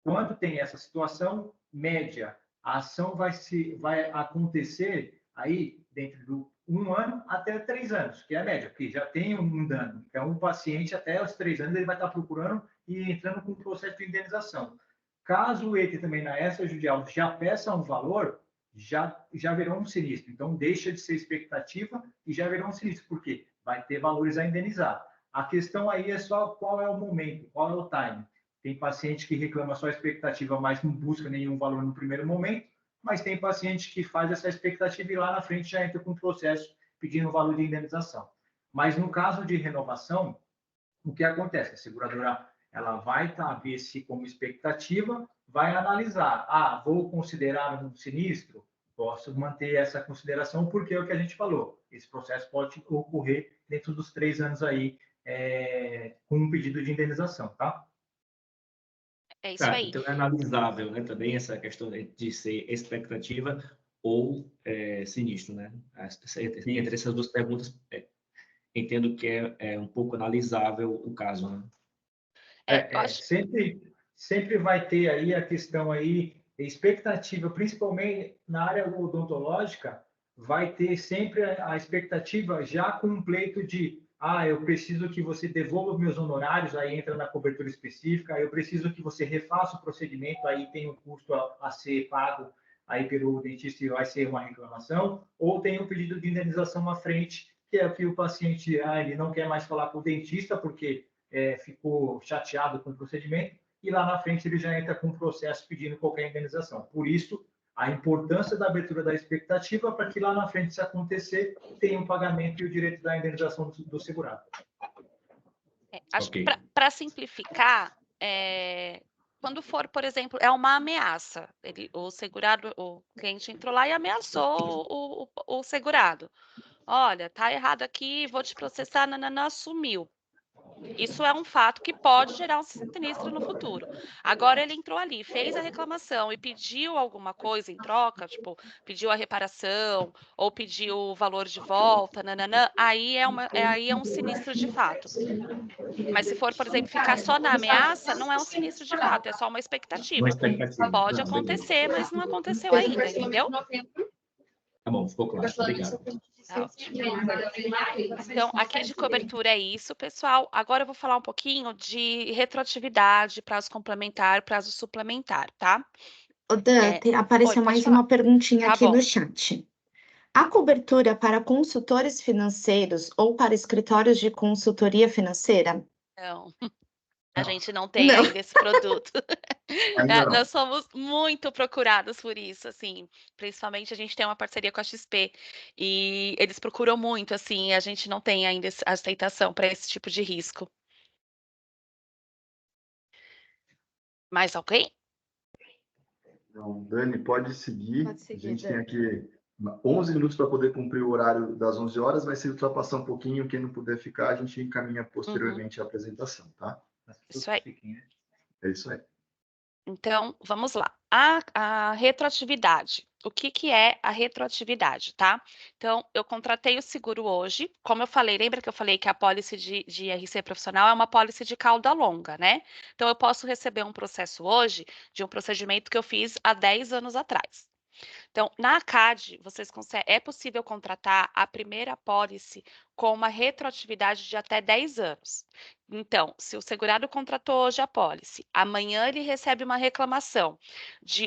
quando tem essa situação média, a ação vai acontecer aí dentro de 1 ano até 3 anos, que é a média, porque já tem um dano. Então, o paciente, até os 3 anos, ele vai estar procurando e entrando com um processo de indenização. Caso ele também, na extrajudicial, já peça um valor, já virou um sinistro. Então, deixa de ser expectativa e já virou um sinistro. Por quê? Vai ter valores a indenizar. A questão aí é só qual é o momento, qual é o time. Tem paciente que reclama só a expectativa, mas não busca nenhum valor no primeiro momento, mas tem paciente que faz essa expectativa e lá na frente já entra com o processo pedindo o valor de indenização. Mas no caso de renovação, o que acontece? A seguradora ela vai ver se como expectativa, vai analisar. Vou considerar um sinistro? Posso manter essa consideração porque é o que a gente falou. Esse processo pode ocorrer dentro dos 3 anos aí, com um pedido de indenização, tá? É isso aí. Então é analisável, né, também essa questão de ser expectativa ou sinistro, né? Entre essas duas perguntas, entendo que é um pouco analisável o caso, né? Sempre vai ter aí a questão aí, expectativa, principalmente na área odontológica, vai ter sempre a expectativa já com um pleito de eu preciso que você devolva meus honorários, aí entra na cobertura específica, eu preciso que você refaça o procedimento, aí tem um custo a ser pago aí pelo dentista e vai ser uma reclamação, ou tem um pedido de indenização à frente, que é que o paciente ele não quer mais falar com o dentista porque ficou chateado com o procedimento, e lá na frente ele já entra com um processo pedindo qualquer indenização. Por isso, a importância da abertura da expectativa para que lá na frente, se acontecer, tenha um pagamento e o direito da indenização do segurado. Acho que para simplificar, quando for, por exemplo, é uma ameaça, o segurado, o cliente entrou lá e ameaçou o segurado. Olha, tá errado aqui, vou te processar, sumiu. Isso é um fato que pode gerar um sinistro no futuro. Agora ele entrou ali, fez a reclamação e pediu alguma coisa em troca, tipo, pediu a reparação ou pediu o valor de volta, aí é um sinistro de fato. Mas se for, por exemplo, ficar só na ameaça, não é um sinistro de fato, é só uma expectativa. Pode acontecer, mas não aconteceu ainda, entendeu? Tá bom, ficou claro. Obrigado. Tá ótimo. Então, aqui de cobertura é isso, pessoal. Agora eu vou falar um pouquinho de retroatividade, prazo complementar, prazo suplementar, tá? Dan, apareceu mais uma perguntinha Tá aqui bom. no chat. A cobertura para consultores financeiros ou para escritórios de consultoria financeira? Não. A Não. gente não tem Não. ainda esse produto. Ainda não. Nós somos muito procurados por isso, assim, principalmente a gente tem uma parceria com a XP e eles procuram muito, assim, e a gente não tem ainda aceitação para esse tipo de risco. Mais alguém? Então, Dani, pode seguir. Pode seguir, A gente tem Dani. aqui 11 minutos para poder cumprir o horário das 11 horas, mas se ultrapassar um pouquinho, quem não puder ficar, a gente encaminha posteriormente a apresentação, tá? Isso aí. É isso aí. Então, vamos lá. A retroatividade. O que é a retroatividade, tá? Então, eu contratei o seguro hoje. Como eu falei, lembra que eu falei que a pólice de IRC profissional é uma pólice de cauda longa, né? Então, eu posso receber um processo hoje de um procedimento que eu fiz há 10 anos atrás. Então, na ACAD, é possível contratar a primeira apólice com uma retroatividade de até 10 anos. Então, se o segurado contratou hoje a apólice, amanhã ele recebe uma reclamação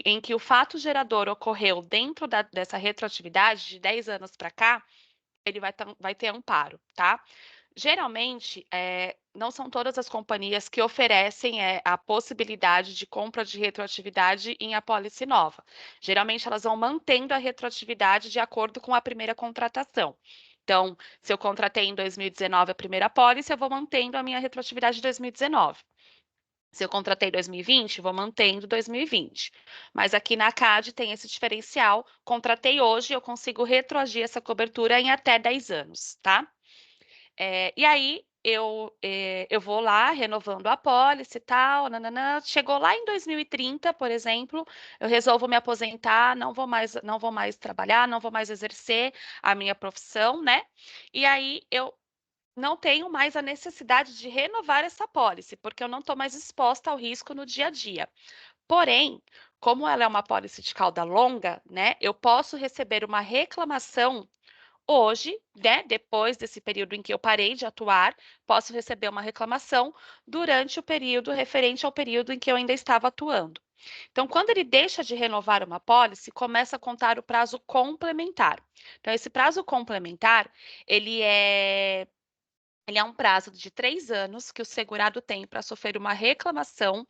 em que o fato gerador ocorreu dentro dessa retroatividade de 10 anos para cá, ele vai ter amparo, tá? Geralmente, não são todas as companhias que oferecem a possibilidade de compra de retroatividade em apólice nova. Geralmente, elas vão mantendo a retroatividade de acordo com a primeira contratação. Então, se eu contratei em 2019 a primeira apólice, eu vou mantendo a minha retroatividade de 2019. Se eu contratei em 2020, vou mantendo 2020. Mas aqui na CAD tem esse diferencial. Contratei hoje, eu consigo retroagir essa cobertura em até 10 anos, tá? E aí eu vou lá renovando a apólice e tal, nananã. Chegou lá em 2030, por exemplo, eu resolvo me aposentar, não vou mais trabalhar, não vou mais exercer a minha profissão, né? E aí eu não tenho mais a necessidade de renovar essa apólice, porque eu não estou mais exposta ao risco no dia a dia. Porém, como ela é uma apólice de cauda longa, né? Eu posso receber uma reclamação hoje, né, depois desse período em que eu parei de atuar, posso receber uma reclamação durante o período referente ao período em que eu ainda estava atuando. Então, quando ele deixa de renovar uma apólice, começa a contar o prazo complementar. Então, esse prazo complementar, ele é um prazo de 3 anos que o segurado tem para sofrer uma reclamação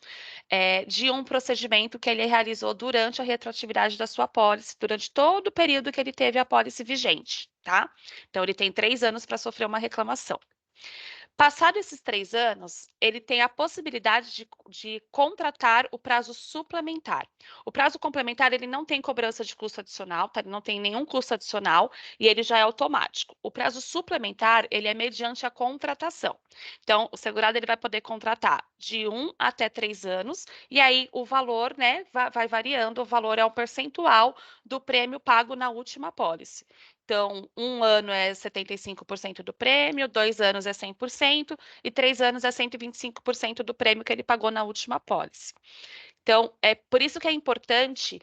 de um procedimento que ele realizou durante a retroatividade da sua apólice, durante todo o período que ele teve a apólice vigente, tá? Então, ele tem 3 anos para sofrer uma reclamação. Passado esses 3 anos, ele tem a possibilidade de contratar o prazo suplementar. O prazo complementar, ele não tem cobrança de custo adicional, tá? Ele não tem nenhum custo adicional e ele já é automático. O prazo suplementar, ele é mediante a contratação. Então, o segurado ele vai poder contratar de 1 até 3 anos e aí o valor, né, vai variando. O valor é um percentual do prêmio pago na última apólice. Então, 1 ano é 75% do prêmio, 2 anos é 100% e 3 anos é 125% do prêmio que ele pagou na última apólice. Então, é por isso que é importante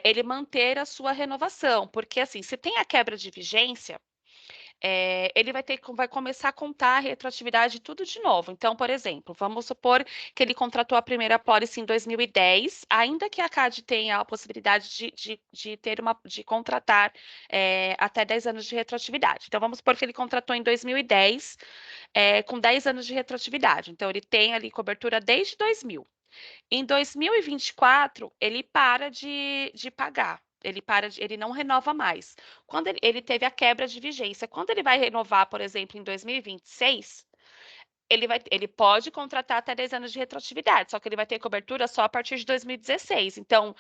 ele manter a sua renovação, porque assim, se tem a quebra de vigência, ele vai começar a contar a retroatividade tudo de novo. Então, por exemplo, vamos supor que ele contratou a primeira apólice em 2010, ainda que a CAD tenha a possibilidade de contratar até 10 anos de retroatividade. Então, vamos supor que ele contratou em 2010, com 10 anos de retroatividade. Então, ele tem ali cobertura desde 2000. Em 2024, ele para de pagar. Ele não renova mais. Quando ele teve a quebra de vigência, quando ele vai renovar, por exemplo, em 2026, ele pode contratar até 10 anos de retroatividade, só que ele vai ter cobertura só a partir de 2016. Então,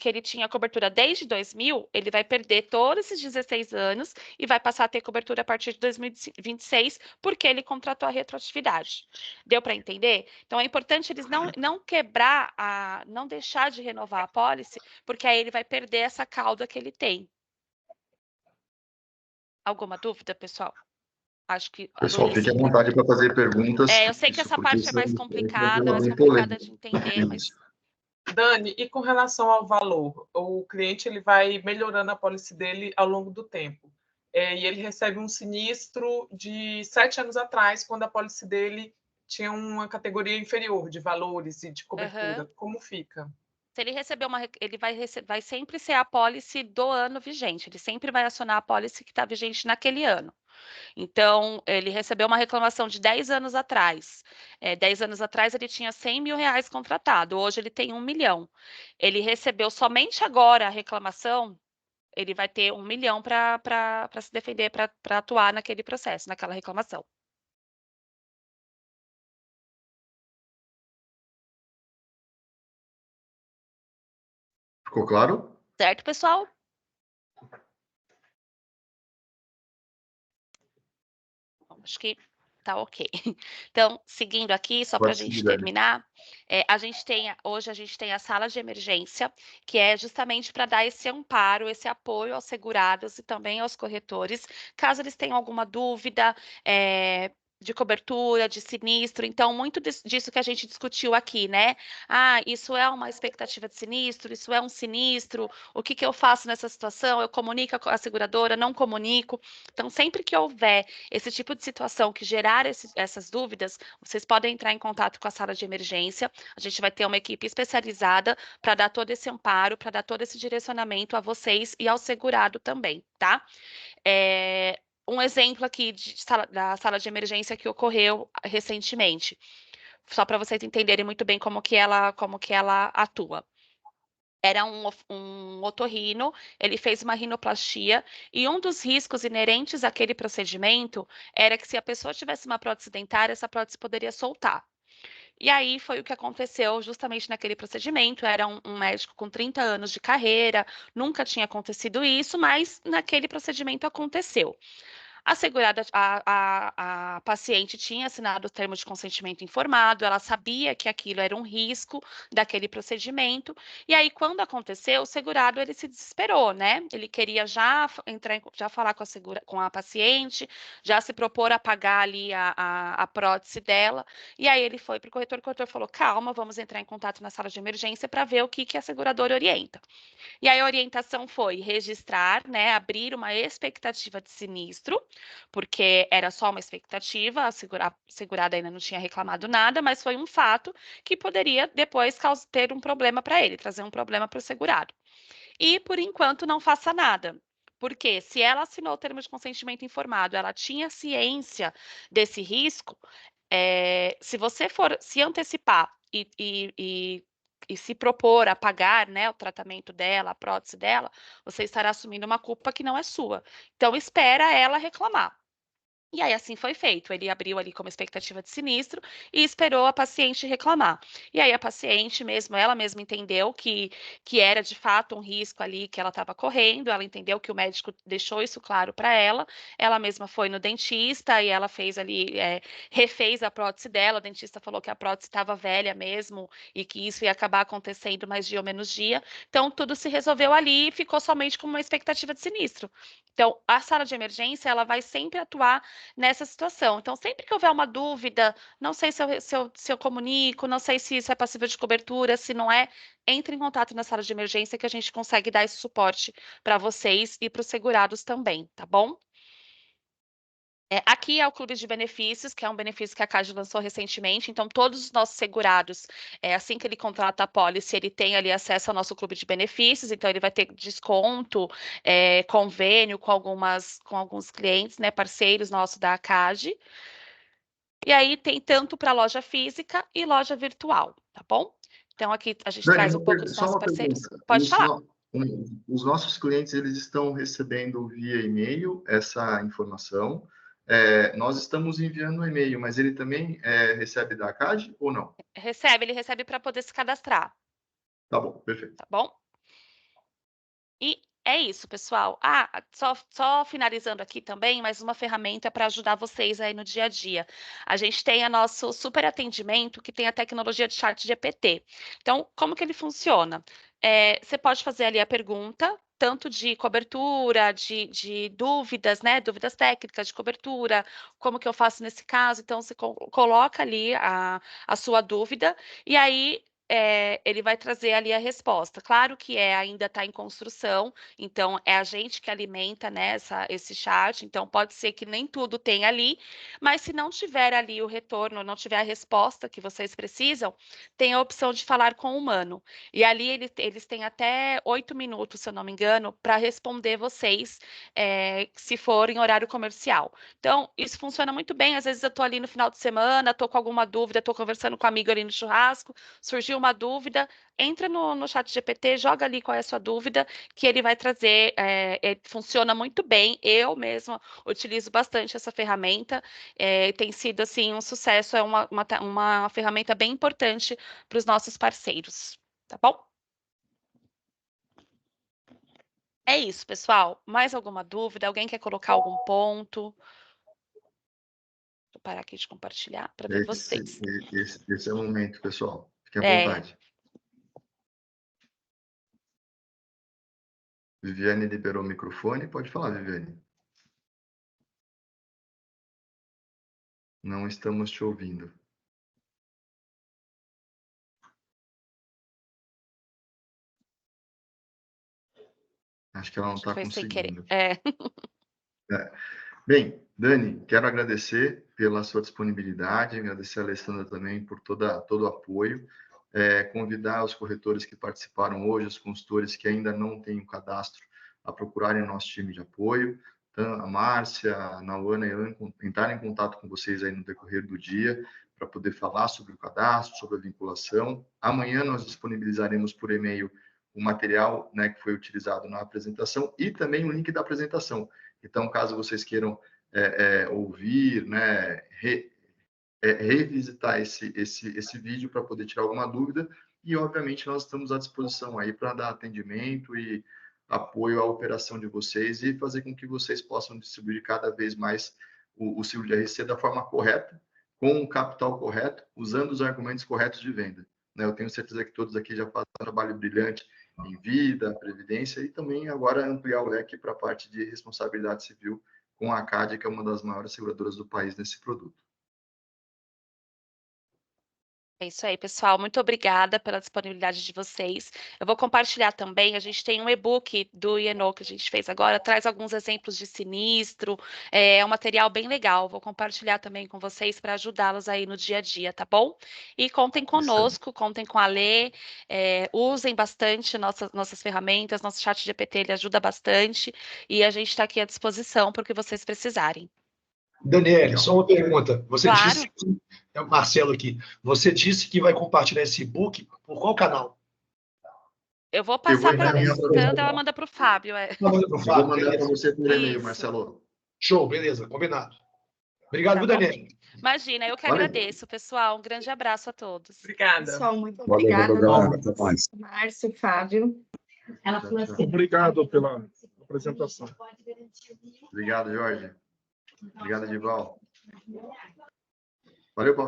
que ele tinha cobertura desde 2000, ele vai perder todos esses 16 anos e vai passar a ter cobertura a partir de 2026, porque ele contratou a retroatividade. Deu para entender? Então, é importante eles não quebrar, não deixar de renovar a pólice, porque aí ele vai perder essa cauda que ele tem. Alguma dúvida, pessoal? Acho que Pessoal, fique à vontade para fazer perguntas. eu sei que essa parte é mais complicada, de entender, mas... Dani, e com relação ao valor, o cliente ele vai melhorando a pólice dele ao longo do tempo. E ele recebe um sinistro de 7 anos atrás, quando a pólice dele tinha uma categoria inferior de valores e de cobertura. Uhum. Como fica? Se ele receber ele vai sempre ser a pólice do ano vigente. Ele sempre vai acionar a pólice que está vigente naquele ano. Então, ele recebeu uma reclamação de 10 anos atrás. 10 anos atrás ele tinha 100 mil reais contratado, hoje ele tem 1 milhão. Ele recebeu somente agora a reclamação, ele vai ter 1 milhão para se defender, para atuar naquele processo, naquela reclamação. Ficou claro? Certo, pessoal? Bom, acho que tá ok. Então, seguindo aqui, só para a Pode gente seguir, Dani. terminar, hoje a gente tem a sala de emergência, que é justamente para dar esse amparo, esse apoio aos segurados e também aos corretores, caso eles tenham alguma dúvida, de cobertura, de sinistro. Então, muito disso que a gente discutiu aqui, né? Ah, isso é uma expectativa de sinistro, isso é um sinistro, o que eu faço nessa situação? Eu comunico com a seguradora, não comunico? Então, sempre que houver esse tipo de situação que gerar essas dúvidas, vocês podem entrar em contato com a sala de emergência. A gente vai ter uma equipe especializada para dar todo esse amparo, para dar todo esse direcionamento a vocês e ao segurado também, tá? Um exemplo aqui da sala de emergência que ocorreu recentemente, só para vocês entenderem muito bem como que ela atua. Era um otorrino, ele fez uma rinoplastia e um dos riscos inerentes àquele procedimento era que se a pessoa tivesse uma prótese dentária, essa prótese poderia soltar. E aí foi o que aconteceu justamente naquele procedimento. Era um médico com 30 anos de carreira, nunca tinha acontecido isso, mas naquele procedimento aconteceu. A segurada, a paciente tinha assinado o termo de consentimento informado, ela sabia que aquilo era um risco daquele procedimento, e aí, quando aconteceu, o segurado, ele se desesperou, né? Ele queria já já falar com a paciente, já se propor a pagar ali a prótese dela, e aí ele foi para o corretor falou, calma, vamos entrar em contato na sala de emergência para ver o que a seguradora orienta. E aí a orientação foi registrar, né, abrir uma expectativa de sinistro, porque era só uma expectativa, a segurada ainda não tinha reclamado nada, mas foi um fato que poderia depois ter um problema para ele, trazer um problema para o segurado. E, por enquanto, não faça nada. Porque se ela assinou o termo de consentimento informado, ela tinha ciência desse risco, se você for se antecipar e se propor a pagar, né, o tratamento dela, a prótese dela, você estará assumindo uma culpa que não é sua. Então, espera ela reclamar. E aí, assim foi feito. Ele abriu ali como expectativa de sinistro e esperou a paciente reclamar. E aí, a paciente mesmo, ela mesma entendeu que era de fato um risco ali que ela estava correndo, ela entendeu que o médico deixou isso claro para ela. Ela mesma foi no dentista e ela fez ali, refez a prótese dela. O dentista falou que a prótese estava velha mesmo e que isso ia acabar acontecendo mais dia ou menos dia. Então, tudo se resolveu ali e ficou somente com uma expectativa de sinistro. Então, a sala de emergência, ela vai sempre atuar nessa situação. Então, sempre que houver uma dúvida, não sei se eu comunico, não sei se isso é passível de cobertura, se não é, entre em contato na sala de emergência que a gente consegue dar esse suporte para vocês e para os segurados também, tá bom? Aqui é o Clube de Benefícios, que é um benefício que a CAGE lançou recentemente. Então, todos os nossos segurados, assim que ele contrata a pólice, ele tem ali acesso ao nosso Clube de Benefícios. Então, ele vai ter desconto, convênio com alguns clientes, né, parceiros nossos da CAGE. E aí tem tanto para loja física e loja virtual, tá bom? Então, aqui a gente Dani, traz um pouco dos só nossos uma parceiros. pergunta. Pode falar. Os nossos clientes, eles estão recebendo via e-mail essa informação. Nós estamos enviando um e-mail, mas ele também recebe da CAD ou não? Ele recebe para poder se cadastrar, Tá bom, perfeito. tá bom? E é isso, pessoal. Só finalizando aqui também, mais uma ferramenta para ajudar vocês aí no dia a dia. A gente tem o nosso super atendimento, que tem a tecnologia de chat GPT. Então, como que ele funciona? Você pode fazer ali a pergunta, tanto de cobertura, de dúvidas, né? Dúvidas técnicas de cobertura, como que eu faço nesse caso? Então, você coloca ali a sua dúvida, e aí ele vai trazer ali a resposta. Claro que ainda está em construção, então é a gente que alimenta, né, esse chat, então pode ser que nem tudo tenha ali, mas se não tiver ali o retorno, não tiver a resposta que vocês precisam, tem a opção de falar com o humano. E ali eles têm até 8 minutos, se eu não me engano, para responder vocês, se for em horário comercial. Então, isso funciona muito bem. Às vezes eu estou ali no final de semana, estou com alguma dúvida, estou conversando com um amigo ali no churrasco, surgiu uma dúvida, entra no chat GPT, joga ali qual é a sua dúvida, que ele vai trazer, funciona muito bem, eu mesma utilizo bastante essa ferramenta, tem sido, assim, um sucesso, é uma ferramenta bem importante para os nossos parceiros, tá bom? É isso, pessoal. Mais alguma dúvida? Alguém quer colocar algum ponto? Vou parar aqui de compartilhar para ver vocês. Esse é o momento, pessoal. Fiquem à vontade. Viviane liberou o microfone. Pode falar, Viviane. Não estamos te ouvindo. Acho que ela não está conseguindo. Bem, Dani, quero agradecer pela sua disponibilidade, agradecer a Alessandra também por todo o apoio, convidar os corretores que participaram hoje, os consultores que ainda não têm o cadastro, a procurarem o nosso time de apoio, então, a Márcia, a Nauana e eu entrarem em contato com vocês aí no decorrer do dia, para poder falar sobre o cadastro, sobre a vinculação. Amanhã nós disponibilizaremos por e-mail o material, né, que foi utilizado na apresentação e também o link da apresentação. Então, caso vocês queiram ouvir, né, revisitar esse vídeo para poder tirar alguma dúvida, e, obviamente, nós estamos à disposição aí para dar atendimento e apoio à operação de vocês e fazer com que vocês possam distribuir cada vez mais o ciclo de RC da forma correta, com o capital correto, usando os argumentos corretos de venda. Né? Eu tenho certeza que todos aqui já fazem um trabalho brilhante em vida, previdência, e também agora ampliar o leque para a parte de responsabilidade civil com a Acadia, que é uma das maiores seguradoras do país nesse produto. É isso aí, pessoal. Muito obrigada pela disponibilidade de vocês. Eu vou compartilhar também. A gente tem um e-book do INO que a gente fez agora, traz alguns exemplos de sinistro. É um material bem legal. Vou compartilhar também com vocês para ajudá-los aí no dia a dia, tá bom? E contem conosco, contem com a Lê, usem bastante nossas ferramentas, nosso chat GPT, ele ajuda bastante. E a gente está aqui à disposição para o que vocês precisarem. Daniele, só uma pergunta. Você Claro. disse que, é o Marcelo aqui, você disse que vai compartilhar esse e-book por qual canal? Eu vou passar para a Alessandra, ela manda para o Fábio. Manda para o Fábio, vou mandar para você por e-mail, Marcelo. Show, beleza, combinado. Obrigado, Tá, Daniele. Imagina, eu que agradeço, pessoal. Um grande abraço a todos. Obrigada. Pessoal, muito obrigada. Márcio, Fábio. Ela falou assim, obrigado pela apresentação. Obrigado, Jorge. Obrigado, Edival. Valeu, Pavão.